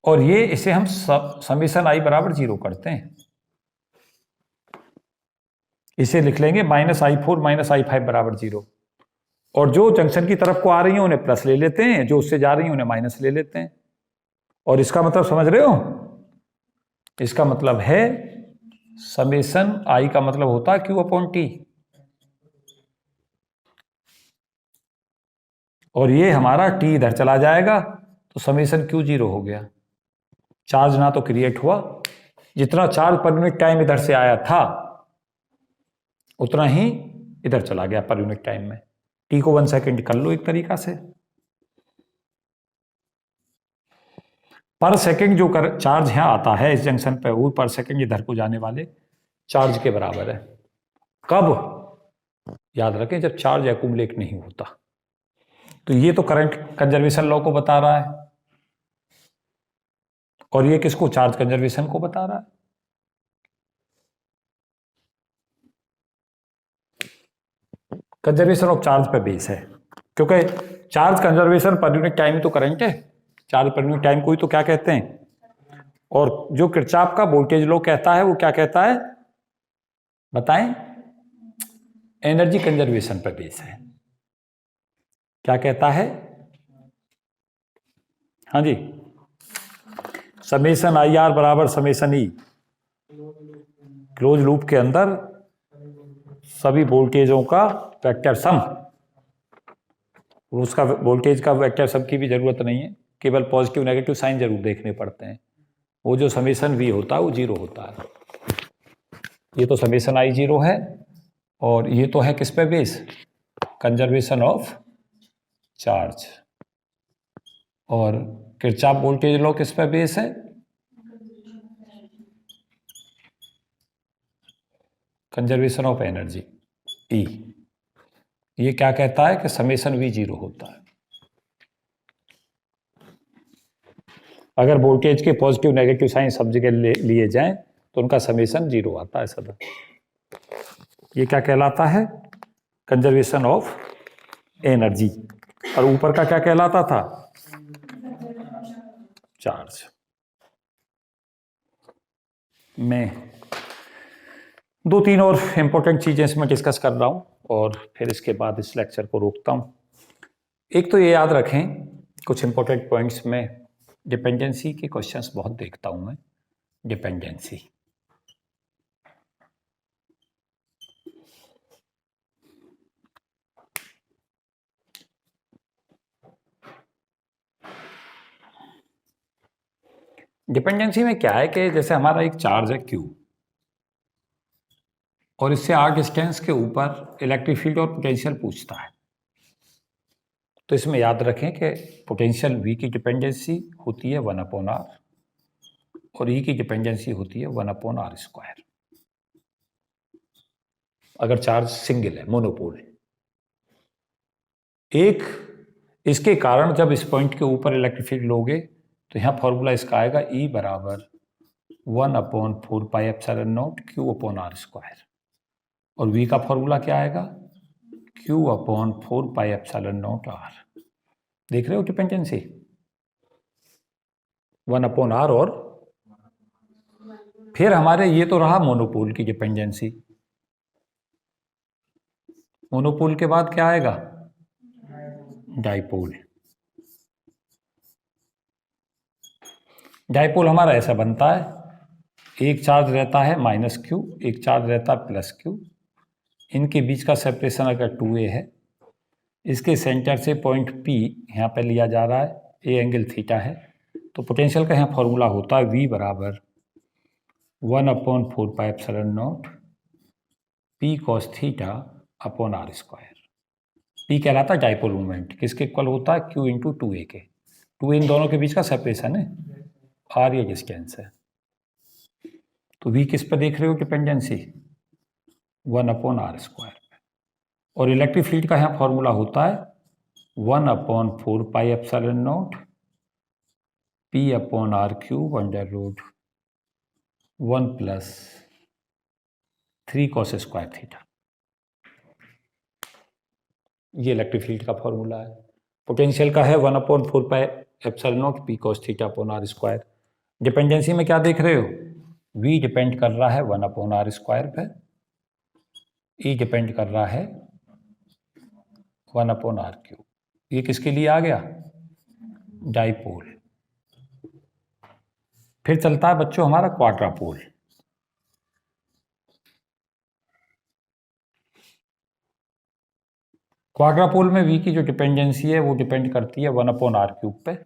और ये इसे हम समीशन I बराबर 0 करते हैं, इसे लिख लेंगे -I4 माइनस I5 बराबर 0। और जो जंक्शन की तरफ को आ रही हैं उन्हें प्लस ले लेते हैं, जो उससे जा रही हैं उन्हें माइनस ले लेते हैं। और इसका मतलब समझ रहे हो, इसका मतलब है समेशन आई का मतलब होता है क्यू अपॉन टी, और ये हमारा टी इधर चला जाएगा तो समेशन क्यू जीरो हो गया। चार्ज ना तो क्रिएट हुआ, जितना चार्ज पर यूनिट टाइम इधर से आया था उतना ही इधर चला गया पर यूनिट टाइम में। टी को 1 सेकेंड कर लो एक तरीका से। पर सेकेंड जो चार्ज यहाँ आता है इस जंक्शन पे, वो पर सेकेंड इधर को जाने वाले चार्ज के बराबर है। कब? याद रखें जब चार्ज एक्यूमुलेट नहीं होता। तो ये तो करंट कंजर्वेशन लॉ को बता रहा है, और ये किसको? चार्ज कंजर्वेशन को बता रहा है। कंजर्वेशन ऑफ चार्ज पे बेस है, क्योंकि charge conservation per unit time तो करंट है, चार्ज पर यूनिट टाइम को ही तो क्या कहते हैं। और जो किरचॉफ का वोल्टेज लॉ कहता है वो क्या कहता है बताएं? एनर्जी कंजर्वेशन पर बेस है। क्या कहता है? हाँ जी, समेशन आई आर बराबर समेशन ई, क्लोज लूप के अंदर सभी वोल्टेजों का वेक्टर सम। उसका वोल्टेज का वेक्टर सम की भी जरूरत नहीं है, केवल पॉजिटिव नेगेटिव साइन जरूर देखने पड़ते हैं। वो जो समेशन वी होता है वो जीरो होता है। ये तो समेशन आई जीरो है, और ये तो है किस पे बेस? Conservation of charge. और किरचॉफ वोल्टेज लॉ किस पे बेस है? Conservation of energy E. ये क्या कहता है कि समेशन वी जीरो होता है। अगर वोल्टेज के पॉजिटिव नेगेटिव साइन सब जगह लिए जाएं तो उनका समेशन जीरो आता है सदा। ये क्या कहलाता है? Conservation of energy. और ऊपर का क्या कहलाता था? चार्ज। मैं 2-3 और इंपॉर्टेंट चीजें इसमें डिस्कस कर रहा हूं, और फिर इसके बाद इस लेक्चर को रोकता हूं। एक तो ये याद रखें, कुछ इंपॉर्टेंट पॉइंट्स में डिपेंडेंसी के क्वेश्चंस बहुत देखता हूं मैं। डिपेंडेंसी, डिपेंडेंसी में क्या है कि जैसे हमारा एक चार्ज है Q, और इससे r डिस्टेंस के ऊपर इलेक्ट्रिक फील्ड और पोटेंशियल पूछता है। तो इसमें याद रखें कि पोटेंशियल V की डिपेंडेंसी होती है 1/r, और E की डिपेंडेंसी होती है 1/r²। अगर चार्ज सिंगल है, मोनोपोल। एक इसके कारण जब इस पॉइंट के ऊपर इलेक्ट्रिक फील्ड लोगे तो यहाँ फॉर्मूला इसका आएगा E बराबर 1/4πε0 Q/r²। और V का फॉर्मूला क्या आएगा? Q/4πε0r। देख रहे हो डिपेंडेंसी? 1/r, और फिर हमारे ये तो रहा मोनोपोल की डिपेंडेंसी। मोनोपोल के बाद क्या आएगा? डाइपोल। डाइपोल हमारा ऐसा बनता है, एक चार्ज रहता है -q, एक चार्ज रहता है +q। इनके बीच का सेपरेशन अगर 2a है, इसके सेंटर से पॉइंट P यहाँ पे लिया जा रहा है, ए एंगल थीटा है, तो पोटेंशियल का यहाँ फॉर्मूला होता है V बराबर 1/4πε0 P cos θ/r²। P कहलाता है डाइपोल मोमेंट, किसके इक्वल होता है? Q × 2a के। 2a इन दोनों के बीच का सेपरेशन है, r ये डिस्टेंस है। तो V किस पे देख रहे हो डिपेंडेंसी? 1/r²। और इलेक्ट्रिक फील्ड का यहाँ फॉर्मूला होता है 1/4πε0 P/r³ √1 + 3 cos² θ। ये इलेक्ट्रिक फील्ड का फॉर्मूला है। पोटेंशियल का है 1/4πε0 P cos θ/r²। डिपेंडेंसी में क्या देख रहे हो? V डिपेंड कर रहा है 1/r² पे, E डिपेंड कर रहा है 1/r³। ये किसके लिए आ गया? डाइपोल। फिर चलता है बच्चों हमारा क्वाड्रापोल। क्वाड्रापोल में v की जो डिपेंडेंसी है वो डिपेंड करती है 1/r³ पे,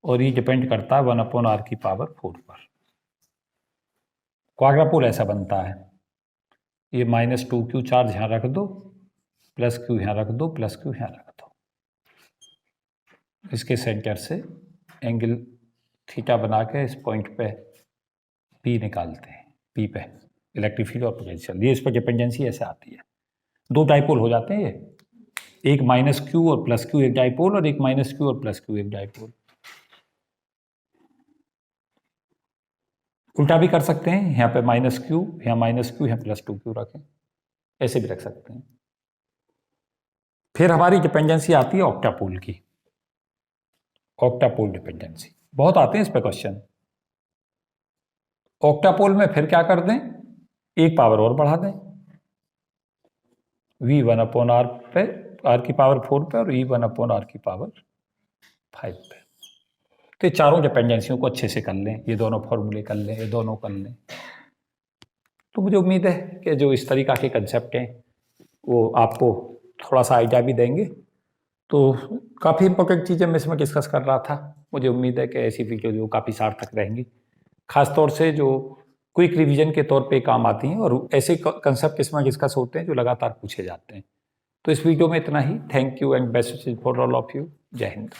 और ये डिपेंड करता है 1/r⁴ पर। क्वाड्रापोल ऐसा बनता है, ये -2q चार्ज यहाँ रख दो, +q यहाँ रख दो, +q यहाँ रख दो। इसके सेंटर से एंगल थीटा बना के इस पॉइंट पे P निकालते हैं, P पे इलेक्ट्रिक फील्ड और पोटेंशियल। ये इस पर डिपेंडेंसी ऐसे आती है। दो डाइपोल हो जाते हैं ये, एक -q और +q एक डाइपोल, और एक -q और +q एक डाइपोल। उल्टा भी कर सकते हैं, यहाँ पे -q, यहाँ -q, यहाँ +2q रखें, ऐसे भी रख सकते हैं। फिर हमारी डिपेंडेंसी आती है ऑक्टापोल की, ऑक्टापोल डिपेंडेंसी। बहुत आते हैं इस पे क्वेश्चन। ऑक्टापोल में फिर क्या कर दें, एक पावर और बढ़ा दें, v 1/r पे, r⁴ पे, और e 1/r⁵ पे। तो ये चारों डिपेंडेंसियों को अच्छे से कर लें, ये दोनों फॉर्मूले कर लें, ये दोनों कर लें। तो मुझे उम्मीद है कि जो इस तरीक़ा के कंसेप्ट हैं वो आपको थोड़ा सा आइडिया भी देंगे। तो काफ़ी इंपॉर्टेंट चीज़ें मैं इसमें डिस्कस कर रहा था। मुझे उम्मीद है कि ऐसी वीडियो जो काफ़ी सार्थक रहेंगी, खासतौर से जो क्विक रिवीजन के तौर पे काम आती हैं, और ऐसे कंसेप्ट इसमें डिस्कस होते हैं जो लगातार पूछे जाते हैं। तो इस वीडियो में इतना ही। Thank you and best wishes for all of you. Jai Hind.